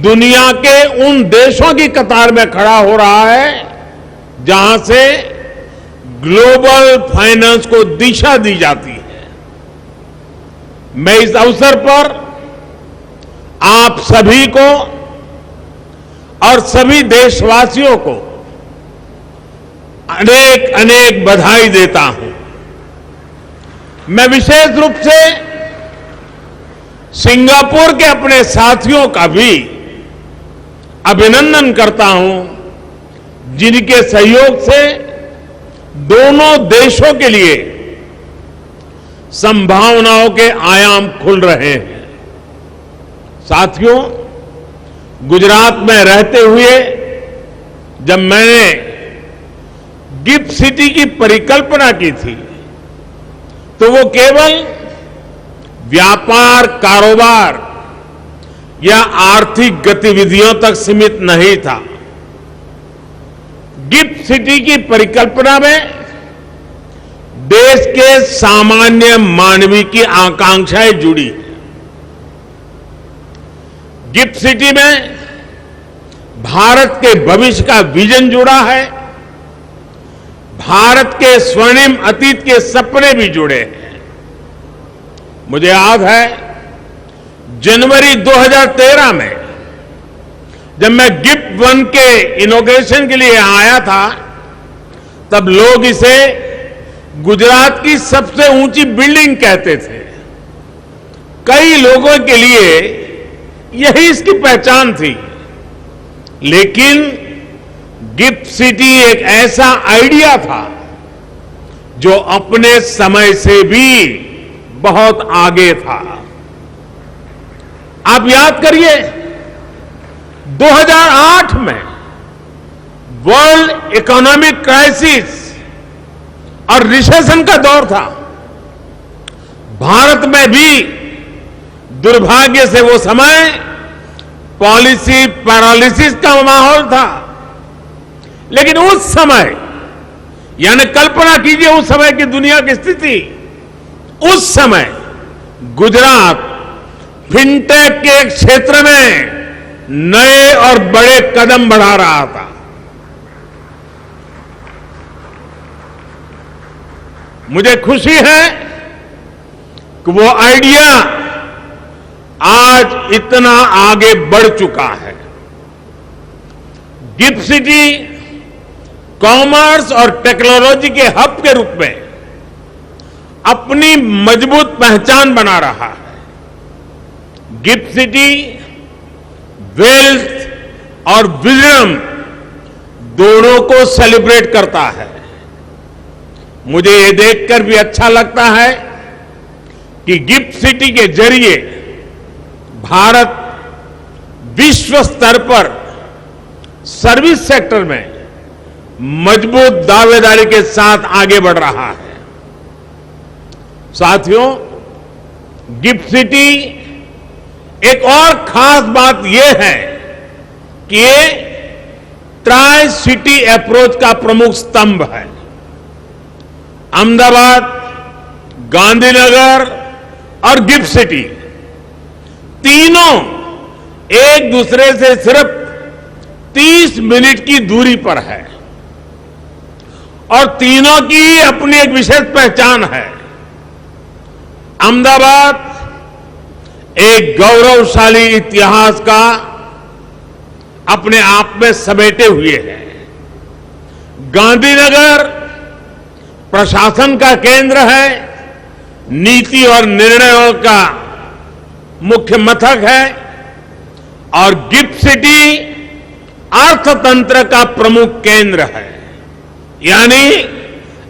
दुनिया के उन देशों की कतार में खड़ा हो रहा है जहां से ग्लोबल फाइनेंस को दिशा दी जाती है। मैं इस अवसर पर आप सभी को और सभी देशवासियों को अनेक अनेक बधाई देता हूं। मैं विशेष रूप से सिंगापुर के अपने साथियों का भी अभिनंदन करता हूं, जिनके सहयोग से दोनों देशों के लिए संभावनाओं के आयाम खुल रहे हैं। साथियों, गुजरात में रहते हुए जब मैंने गिफ्ट सिटी की परिकल्पना की थी, तो वो केवल व्यापार, कारोबार या आर्थिक गतिविधियों तक सीमित नहीं था। गिफ्ट सिटी की परिकल्पना में देश के सामान्य मानवीय की आकांक्षाएं जुड़ी हैं। गिफ्ट सिटी में भारत के भविष्य का विजन जुड़ा है, भारत के स्वर्णिम अतीत के सपने भी जुड़े हैं। मुझे याद है जनवरी 2013 में जब मैं गिफ्ट वन के इनॉग्रेशन के लिए यहां आया था, तब लोग इसे गुजरात की सबसे ऊंची बिल्डिंग कहते थे। कई लोगों के लिए यही इसकी पहचान थी। लेकिन गिफ्ट सिटी एक ऐसा आइडिया था जो अपने समय से भी बहुत आगे था। आप याद करिए, 2008 में वर्ल्ड इकोनॉमिक क्राइसिस और रिसेशन का दौर था। भारत में भी दुर्भाग्य से वो समय पॉलिसी पैरालिसिस का माहौल था। लेकिन उस समय, यानी कल्पना कीजिए उस समय की दुनिया की स्थिति, उस समय गुजरात फिनटेक के क्षेत्र में नए और बड़े कदम बढ़ा रहा था। मुझे खुशी है कि वो आइडिया आज इतना आगे बढ़ चुका है। गिफ्ट सिटी कॉमर्स और टेक्नोलॉजी के हब के रूप में अपनी मजबूत पहचान बना रहा है। गिफ्ट सिटी वेल्थ और विजडम दोनों को सेलिब्रेट करता है। मुझे ये देखकर भी अच्छा लगता है कि गिफ्ट सिटी के जरिए भारत विश्व स्तर पर सर्विस सेक्टर में मजबूत दावेदारी के साथ आगे बढ़ रहा है। साथियों, गिफ्ट सिटी एक और खास बात यह है कि ये ट्राई सिटी अप्रोच का प्रमुख स्तंभ है। अहमदाबाद, गांधीनगर और गिफ्ट सिटी तीनों एक दूसरे से सिर्फ 30 मिनट की दूरी पर है और तीनों की अपनी एक विशेष पहचान है। अहमदाबाद एक गौरवशाली इतिहास का अपने आप में समेटे हुए है। गांधीनगर प्रशासन का केंद्र है, नीति और निर्णयों का मुख्य मथक है, और गिफ्ट सिटी अर्थतंत्र का प्रमुख केंद्र है। यानी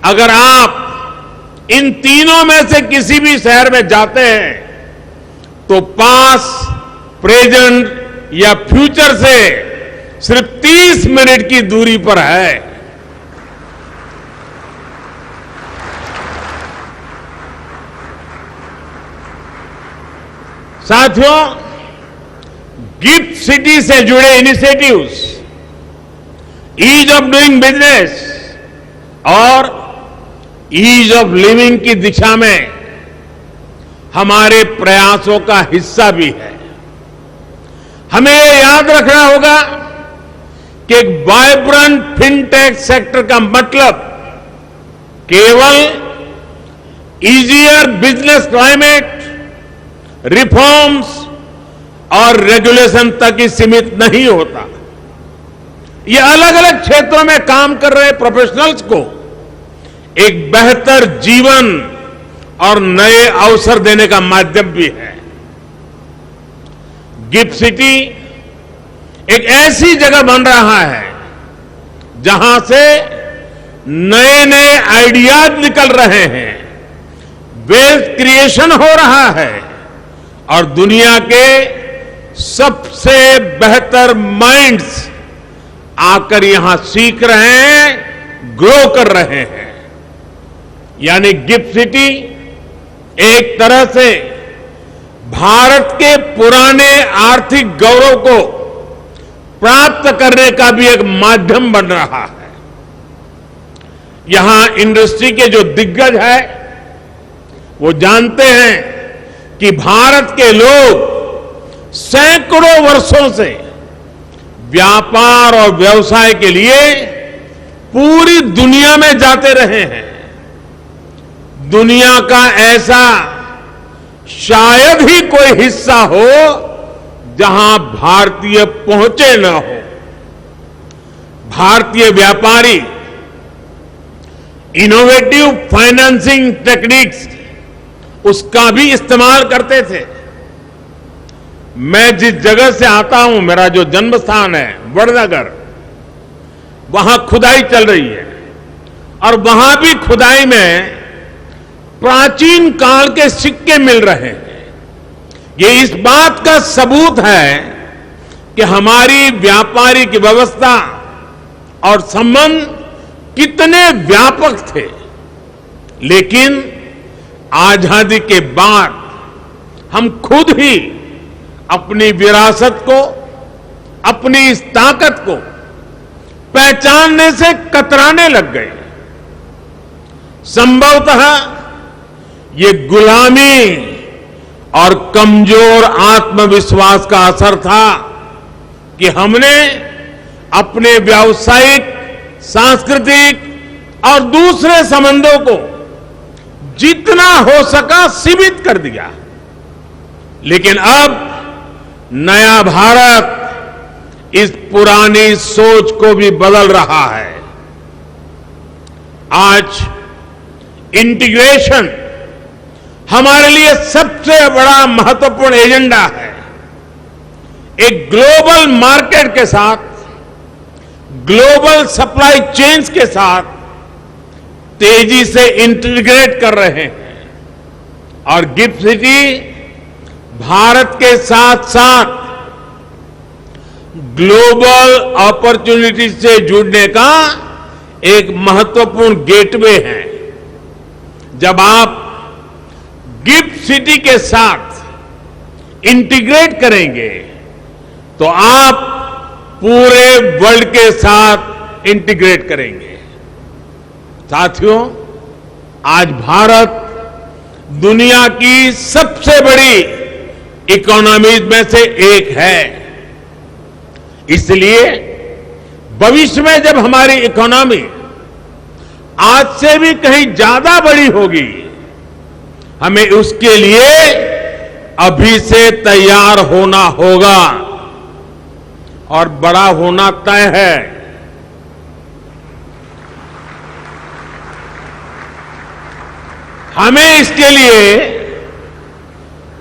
अगर आप इन तीनों में से किसी भी शहर में जाते हैं तो पास, प्रेजेंट या फ्यूचर से सिर्फ 30 मिनट की दूरी पर है। साथियों, गिफ्ट सिटी से जुड़े initiatives ease of doing business और ईज ऑफ लिविंग की दिशा में हमारे प्रयासों का हिस्सा भी है। हमें ये याद रखना होगा कि एक वाइब्रेंट फिनटेक सेक्टर का मतलब केवल इजियर बिजनेस क्लाइमेट, रिफॉर्म्स और रेगुलेशन तक ही सीमित नहीं होता। ये अलग अलग क्षेत्रों में काम कर रहे प्रोफेशनल्स को एक बेहतर जीवन और नए अवसर देने का माध्यम भी है। गिफ्ट सिटी एक ऐसी जगह बन रहा है जहां से नए नए आइडियाज निकल रहे हैं, वेल्थ क्रिएशन हो रहा है और दुनिया के सबसे बेहतर माइंड्स आकर यहां सीख रहे हैं, ग्रो कर रहे हैं। यानी गिफ्ट सिटी एक तरह से भारत के पुराने आर्थिक गौरव को प्राप्त करने का भी एक माध्यम बन रहा है। यहां इंडस्ट्री के जो दिग्गज है वो जानते हैं कि भारत के लोग सैकड़ों वर्षों से व्यापार और व्यवसाय के लिए पूरी दुनिया में जाते रहे हैं। दुनिया का ऐसा शायद ही कोई हिस्सा हो जहां भारतीय पहुंचे न हो। भारतीय व्यापारी इनोवेटिव फाइनेंसिंग टेक्निक्स उसका भी इस्तेमाल करते थे। मैं जिस जगह से आता हूं, मेरा जो जन्म स्थान है वडनगर, वहां खुदाई चल रही है और वहां भी खुदाई में प्राचीन काल के सिक्के मिल रहे हैं। ये इस बात का सबूत है कि हमारी व्यापारिक व्यवस्था और संबंध कितने व्यापक थे। लेकिन आजादी के बाद हम खुद ही अपनी विरासत को, अपनी इस ताकत को पहचानने से कतराने लग गए। संभवतः ये गुलामी और कमजोर आत्मविश्वास का असर था कि हमने अपने व्यावसायिक, सांस्कृतिक और दूसरे संबंधों को जितना हो सका सीमित कर दिया। लेकिन अब नया भारत इस पुरानी सोच को भी बदल रहा है। आज इंटीग्रेशन हमारे लिए सबसे बड़ा महत्वपूर्ण एजेंडा है। एक ग्लोबल मार्केट के साथ, ग्लोबल सप्लाई चेन्स के साथ तेजी से इंटीग्रेट कर रहे हैं और गिफ्ट सिटी भारत के साथ साथ ग्लोबल अपॉर्चुनिटी से जुड़ने का एक महत्वपूर्ण गेटवे है। जब आप गिफ्ट सिटी के साथ इंटीग्रेट करेंगे तो आप पूरे वर्ल्ड के साथ इंटीग्रेट करेंगे। साथियों, आज भारत दुनिया की सबसे बड़ी इकोनॉमीज में से एक है। इसलिए भविष्य में जब हमारी इकोनॉमी आज से भी कहीं ज्यादा बड़ी होगी, हमें उसके लिए अभी से तैयार होना होगा और बड़ा होना तय है। हमें इसके लिए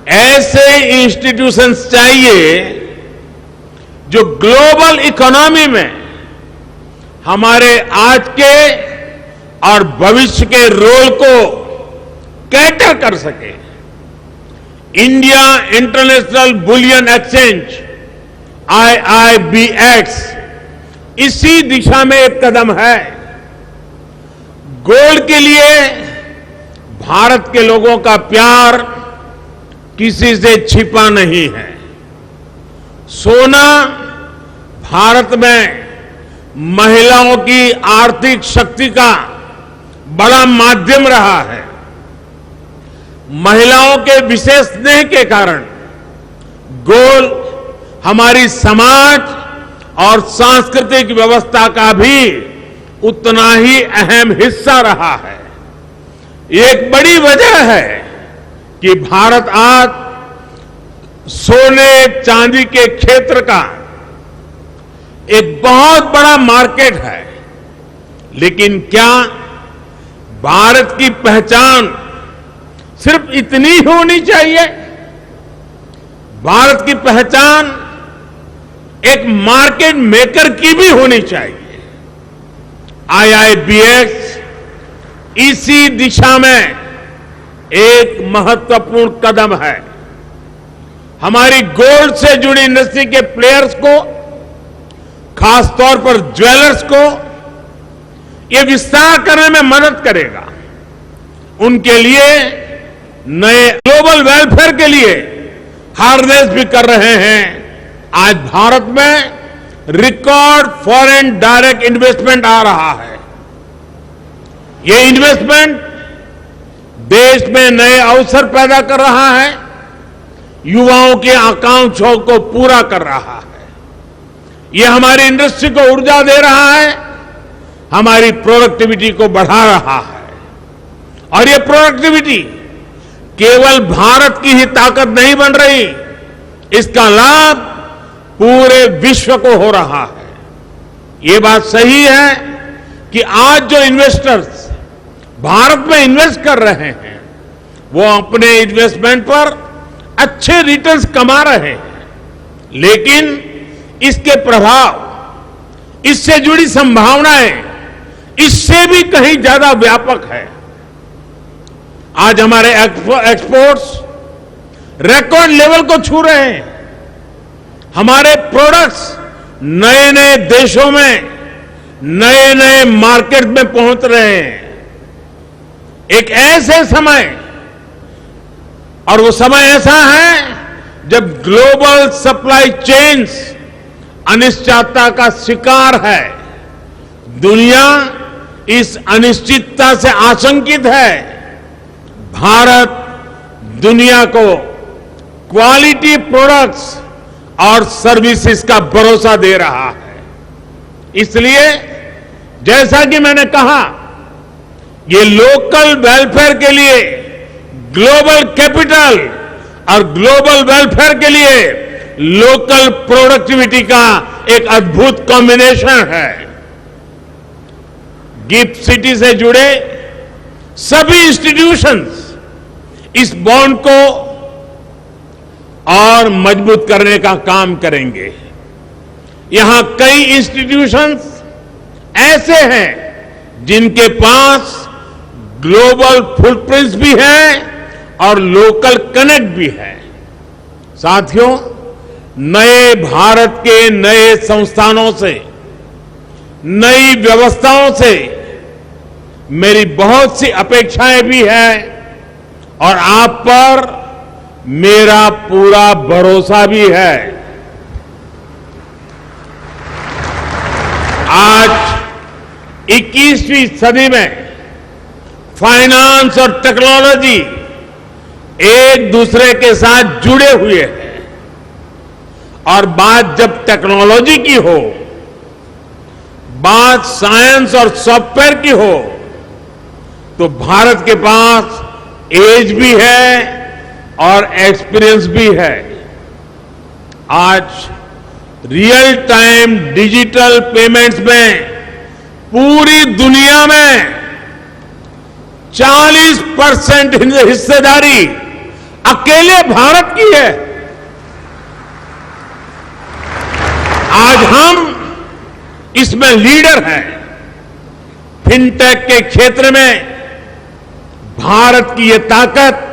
ऐसे इंस्टीट्यूशंस चाहिए जो ग्लोबल इकोनॉमी में हमारे आज के और भविष्य के रोल को कैटर कर सके। India international bullion exchange IIBX इसी दिशा में एक कदम है। गोल्ड के लिए भारत के लोगों का प्यार किसी से छिपा नहीं है। सोना भारत में महिलाओं की आर्थिक शक्ति का बड़ा माध्यम रहा है। महिलाओं के विशेष स्नेह के कारण गोल्ड हमारी समाज और सांस्कृतिक व्यवस्था का भी उतना ही अहम हिस्सा रहा है। एक बड़ी वजह है कि भारत आज सोने चांदी के क्षेत्र का एक बहुत बड़ा मार्केट है। लेकिन क्या भारत की पहचान सिर्फ इतनी होनी चाहिए? भारत की पहचान एक मार्केट मेकर की भी होनी चाहिए। IIBX इसी दिशा में एक महत्वपूर्ण कदम है। हमारी गोल्ड से जुड़ी इंडस्ट्री के प्लेयर्स को, खासतौर पर ज्वेलर्स को ये विस्तार करने में मदद करेगा। उनके लिए नए ग्लोबल वेलफेयर के लिए हार्नेस भी कर रहे हैं। आज भारत में रिकॉर्ड फॉरेन डायरेक्ट इन्वेस्टमेंट आ रहा है। ये इन्वेस्टमेंट देश में नए अवसर पैदा कर रहा है, युवाओं की आकांक्षाओं को पूरा कर रहा है। ये हमारी इंडस्ट्री को ऊर्जा दे रहा है, हमारी प्रोडक्टिविटी को बढ़ा रहा है। और ये प्रोडक्टिविटी केवल भारत की ही ताकत नहीं बन रही, इसका लाभ पूरे विश्व को हो रहा है। ये बात सही है कि आज जो इन्वेस्टर्स भारत में इन्वेस्ट कर रहे हैं वो अपने इन्वेस्टमेंट पर अच्छे रिटर्न्स कमा रहे हैं, लेकिन इसके प्रभाव, इससे जुड़ी संभावनाएं इससे भी कहीं ज्यादा व्यापक है। आज हमारे एक्सपोर्ट्स रिकॉर्ड लेवल को छू रहे हैं। हमारे प्रोडक्ट्स नए नए देशों में, नए नए मार्केट में पहुंच रहे हैं। एक ऐसे समय, और वो समय ऐसा है जब ग्लोबल सप्लाई चेन्स अनिश्चितता का शिकार है। दुनिया इस अनिश्चितता से आशंकित है। भारत दुनिया को क्वालिटी प्रोडक्ट्स और सर्विसेज का भरोसा दे रहा है। इसलिए जैसा कि मैंने कहा, ये लोकल वेलफेयर के लिए ग्लोबल कैपिटल और ग्लोबल वेलफेयर के लिए लोकल प्रोडक्टिविटी का एक अद्भुत कॉम्बिनेशन है। गिफ्ट सिटी से जुड़े सभी इंस्टीट्यूशंस इस बॉन्ड को और मजबूत करने का काम करेंगे। यहां कई इंस्टीट्यूशंस ऐसे हैं जिनके पास ग्लोबल फुटप्रिंट्स भी है और लोकल कनेक्ट भी है। साथियों, नए भारत के नए संस्थानों से, नई व्यवस्थाओं से मेरी बहुत सी अपेक्षाएं भी है और आप पर मेरा पूरा भरोसा भी है। आज 21वीं सदी में फाइनेंस और टेक्नोलॉजी एक दूसरे के साथ जुड़े हुए हैं, और बात जब टेक्नोलॉजी की हो, बात साइंस और सॉफ्टवेयर की हो, तो भारत के पास एज भी है और एक्सपीरियंस भी है। आज रियल टाइम डिजिटल पेमेंट्स में पूरी दुनिया में 40% हिस्सेदारी अकेले भारत की है। आज हम इसमें लीडर हैं। फिनटेक के क्षेत्र में भारत की ये ताकत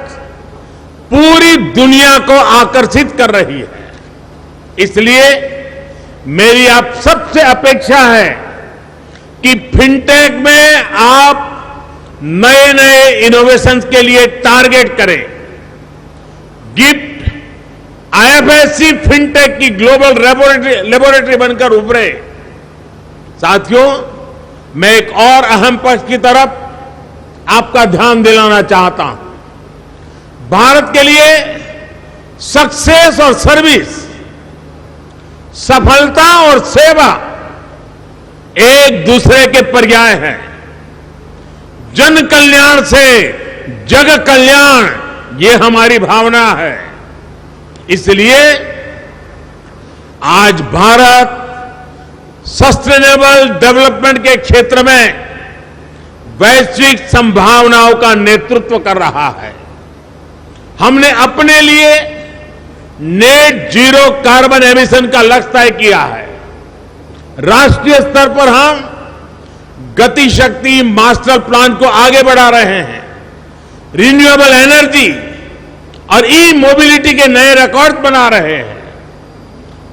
पूरी दुनिया को आकर्षित कर रही है। इसलिए मेरी आप सबसे अपेक्षा है कि फिनटेक में आप नए नए इनोवेशंस के लिए टारगेट करें। गिफ्ट आईएफएससी फिनटेक की ग्लोबल लेबोरेटरी बनकर उभरे। साथियों, मैं एक और अहम पक्ष की तरफ आपका ध्यान दिलाना चाहता हूं। भारत के लिए सक्सेस और सर्विस, सफलता और सेवा एक दूसरे के पर्याय हैं। जन कल्याण से जग कल्याण, ये हमारी भावना है। इसलिए आज भारत सस्टेनेबल डेवलपमेंट के क्षेत्र में वैश्विक संभावनाओं का नेतृत्व कर रहा है। हमने अपने लिए नेट जीरो कार्बन एमिशन का लक्ष्य तय किया है। राष्ट्रीय स्तर पर हम गति शक्ति मास्टर प्लान को आगे बढ़ा रहे हैं। रिन्यूएबल एनर्जी और ई मोबिलिटी के नए रिकॉर्ड बना रहे हैं।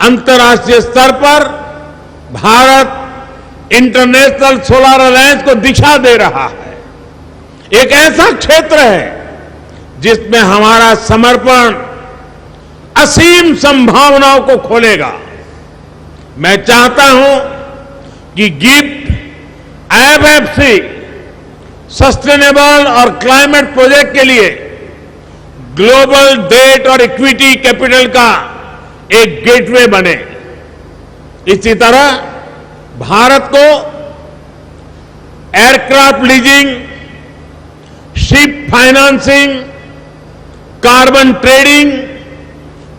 अंतर्राष्ट्रीय स्तर पर भारत इंटरनेशनल सोलर अलायंस को दिशा दे रहा है। एक ऐसा क्षेत्र है जिसमें हमारा समर्पण असीम संभावनाओं को खोलेगा। मैं चाहता हूं कि गिफ्ट आईएफएफसी सस्टेनेबल और क्लाइमेट प्रोजेक्ट के लिए ग्लोबल डेट और इक्विटी कैपिटल का एक गेटवे बने। इसी तरह भारत को aircraft leasing, ship financing, carbon trading,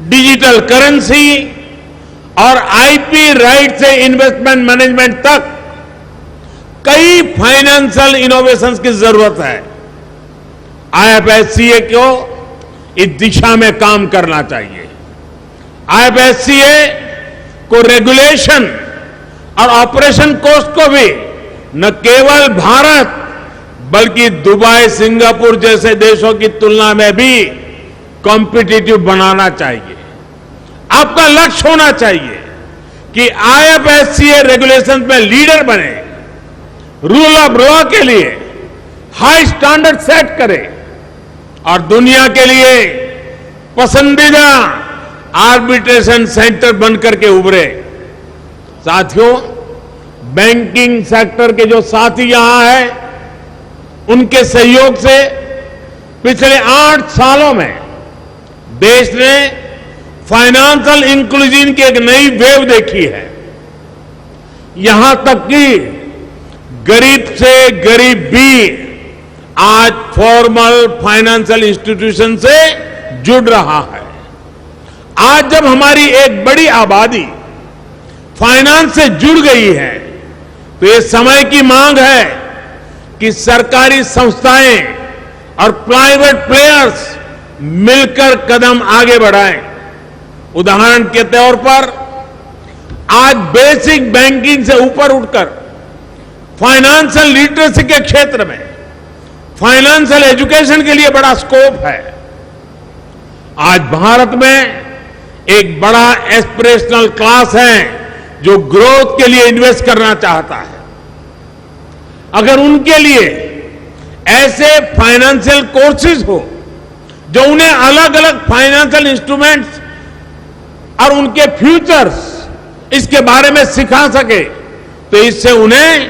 digital currency और आईपी राइट से इन्वेस्टमेंट मैनेजमेंट तक कई फाइनेंशियल इनोवेशंस की जरूरत है। आईएफएससीए को इस दिशा में काम करना चाहिए। आईएफएससीए को रेगुलेशन और ऑपरेशन कॉस्ट को भी न केवल भारत बल्कि दुबई, सिंगापुर जैसे देशों की तुलना में भी कॉम्पिटिटिव बनाना चाहिए। आपका लक्ष्य होना चाहिए कि आईएफएससीए रेगुलेशन में लीडर बने, रूल ऑफ लॉ के लिए हाई स्टैंडर्ड सेट करे और दुनिया के लिए पसंदीदा आर्बिट्रेशन सेंटर बनकर के उभरे। साथियों, बैंकिंग सेक्टर के जो साथी यहां हैं, उनके सहयोग से पिछले 8 सालों में देश ने फाइनेंशियल इंक्लूजन की एक नई वेव देखी है। यहां तक कि गरीब से गरीब भी आज फॉर्मल फाइनेंशियल इंस्टीट्यूशन से जुड़ रहा है। आज जब हमारी एक बड़ी आबादी फाइनेंस से जुड़ गई है, तो ये समय की मांग है कि सरकारी संस्थाएं और प्राइवेट प्लेयर्स मिलकर कदम आगे बढ़ाएं। उदाहरण के तौर पर आज बेसिक बैंकिंग से ऊपर उठकर फाइनेंशियल लिटरेसी के क्षेत्र में फाइनेंशियल एजुकेशन के लिए बड़ा स्कोप है। आज भारत में एक बड़ा एस्पिरेशनल क्लास है जो ग्रोथ के लिए इन्वेस्ट करना चाहता है। अगर उनके लिए ऐसे फाइनेंशियल कोर्सेज हो जो उन्हें अलग अलग फाइनेंशियल इंस्ट्रूमेंट्स और उनके फ्यूचर्स इसके बारे में सिखा सके, तो इससे उन्हें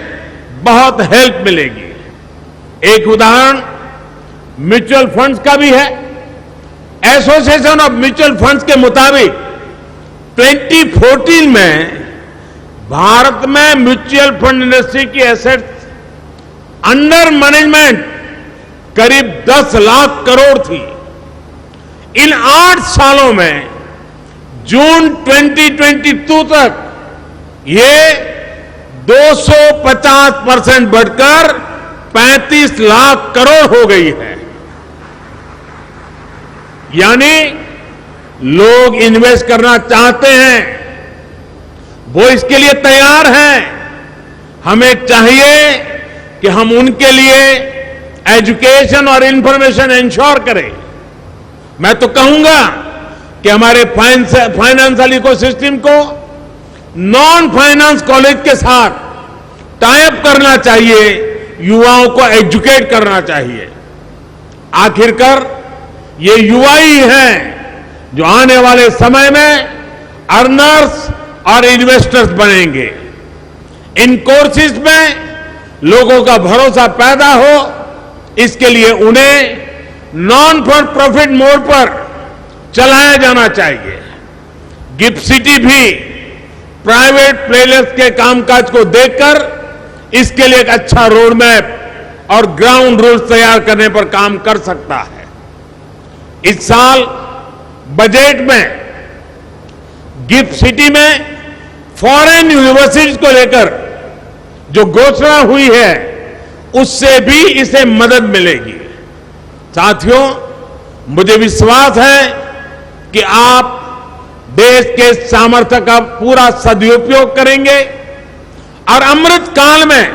बहुत हेल्प मिलेगी। एक उदाहरण म्यूचुअल फंड्स का भी है। एसोसिएशन ऑफ म्यूचुअल फंड्स के मुताबिक 2014 में भारत में म्यूचुअल फंड इंडस्ट्री की एसेट्स अंडर मैनेजमेंट करीब 10 लाख करोड़ थी। इन 8 सालों में जून 2022 तक ये 250% बढ़कर 35 लाख करोड़ हो गई है। यानी लोग इन्वेस्ट करना चाहते हैं, वो इसके लिए तैयार हैं। हमें चाहिए कि हम उनके लिए एजुकेशन और इंफॉर्मेशन इंश्योर करें। मैं तो कहूंगा कि हमारे फाइनेंशियल इकोसिस्टम को नॉन फाइनेंस कॉलेज के साथ टाई अप करना चाहिए, युवाओं को एजुकेट करना चाहिए। आखिरकार ये युवा ही हैं जो आने वाले समय में अर्नर्स और इन्वेस्टर्स बनेंगे। इन कोर्सेज में लोगों का भरोसा पैदा हो, इसके लिए उन्हें नॉन फॉर प्रॉफिट मोड पर चलाया जाना चाहिए। गिफ्ट सिटी भी प्राइवेट प्लेयर्स के कामकाज को देखकर इसके लिए एक अच्छा रोड मैप और ग्राउंड रूल्स तैयार करने पर काम कर सकता है। इस साल बजट में गिफ्ट सिटी में फॉरेन यूनिवर्सिटीज को लेकर जो घोषणा हुई है, उससे भी इसे मदद मिलेगी। साथियों, मुझे विश्वास है कि आप देश के सामर्थ्य का पूरा सदुपयोग करेंगे और अमृत काल में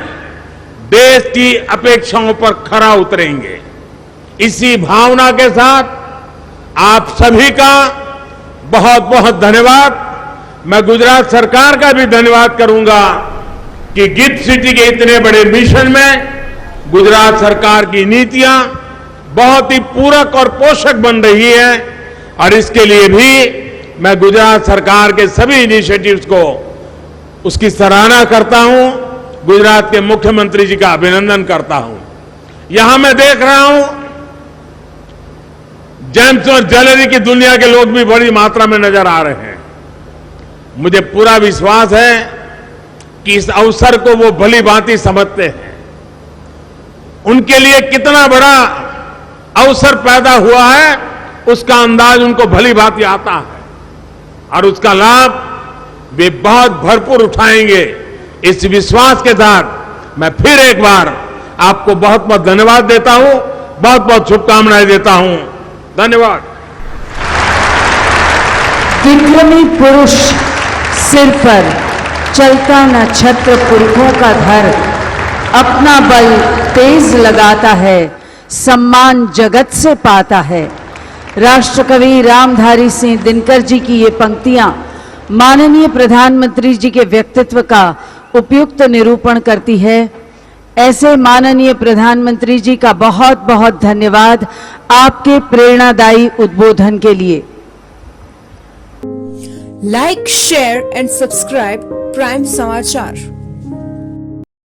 देश की अपेक्षाओं पर खरा उतरेंगे। इसी भावना के साथ आप सभी का बहुत बहुत धन्यवाद। मैं गुजरात सरकार का भी धन्यवाद करूंगा कि गिफ्ट सिटी के इतने बड़े मिशन में गुजरात सरकार की नीतियां बहुत ही पूरक और पोषक बन रही है, और इसके लिए भी मैं गुजरात सरकार के सभी इनिशिएटिव्स को उसकी सराहना करता हूं। गुजरात के मुख्यमंत्री जी का अभिनंदन करता हूं। यहां मैं देख रहा हूं जेम्स और ज्वेलरी की दुनिया के लोग भी बड़ी मात्रा में नजर आ रहे हैं। मुझे पूरा विश्वास है कि इस अवसर को वो भली भांति समझते हैं। उनके लिए कितना बड़ा अवसर पैदा हुआ है, उसका अंदाज उनको भली भांति आता है, और उसका लाभ वे बहुत भरपूर उठाएंगे। इस विश्वास के साथ मैं फिर एक बार आपको बहुत बहुत धन्यवाद देता हूं, बहुत बहुत शुभकामनाएं देता हूं। धन्यवाद। विक्रमी पुरुष सिर पर चलता न छत्र पुरखों का धर, अपना बल तेज लगाता है, सम्मान जगत से पाता है। राष्ट्रकवि रामधारी सिंह दिनकर जी की ये पंक्तियां माननीय प्रधानमंत्री जी के व्यक्तित्व का उपयुक्त निरूपण करती है। ऐसे माननीय प्रधानमंत्री जी का बहुत बहुत धन्यवाद आपके प्रेरणादायी उद्बोधन के लिए। Like, share and subscribe Prime Samachar.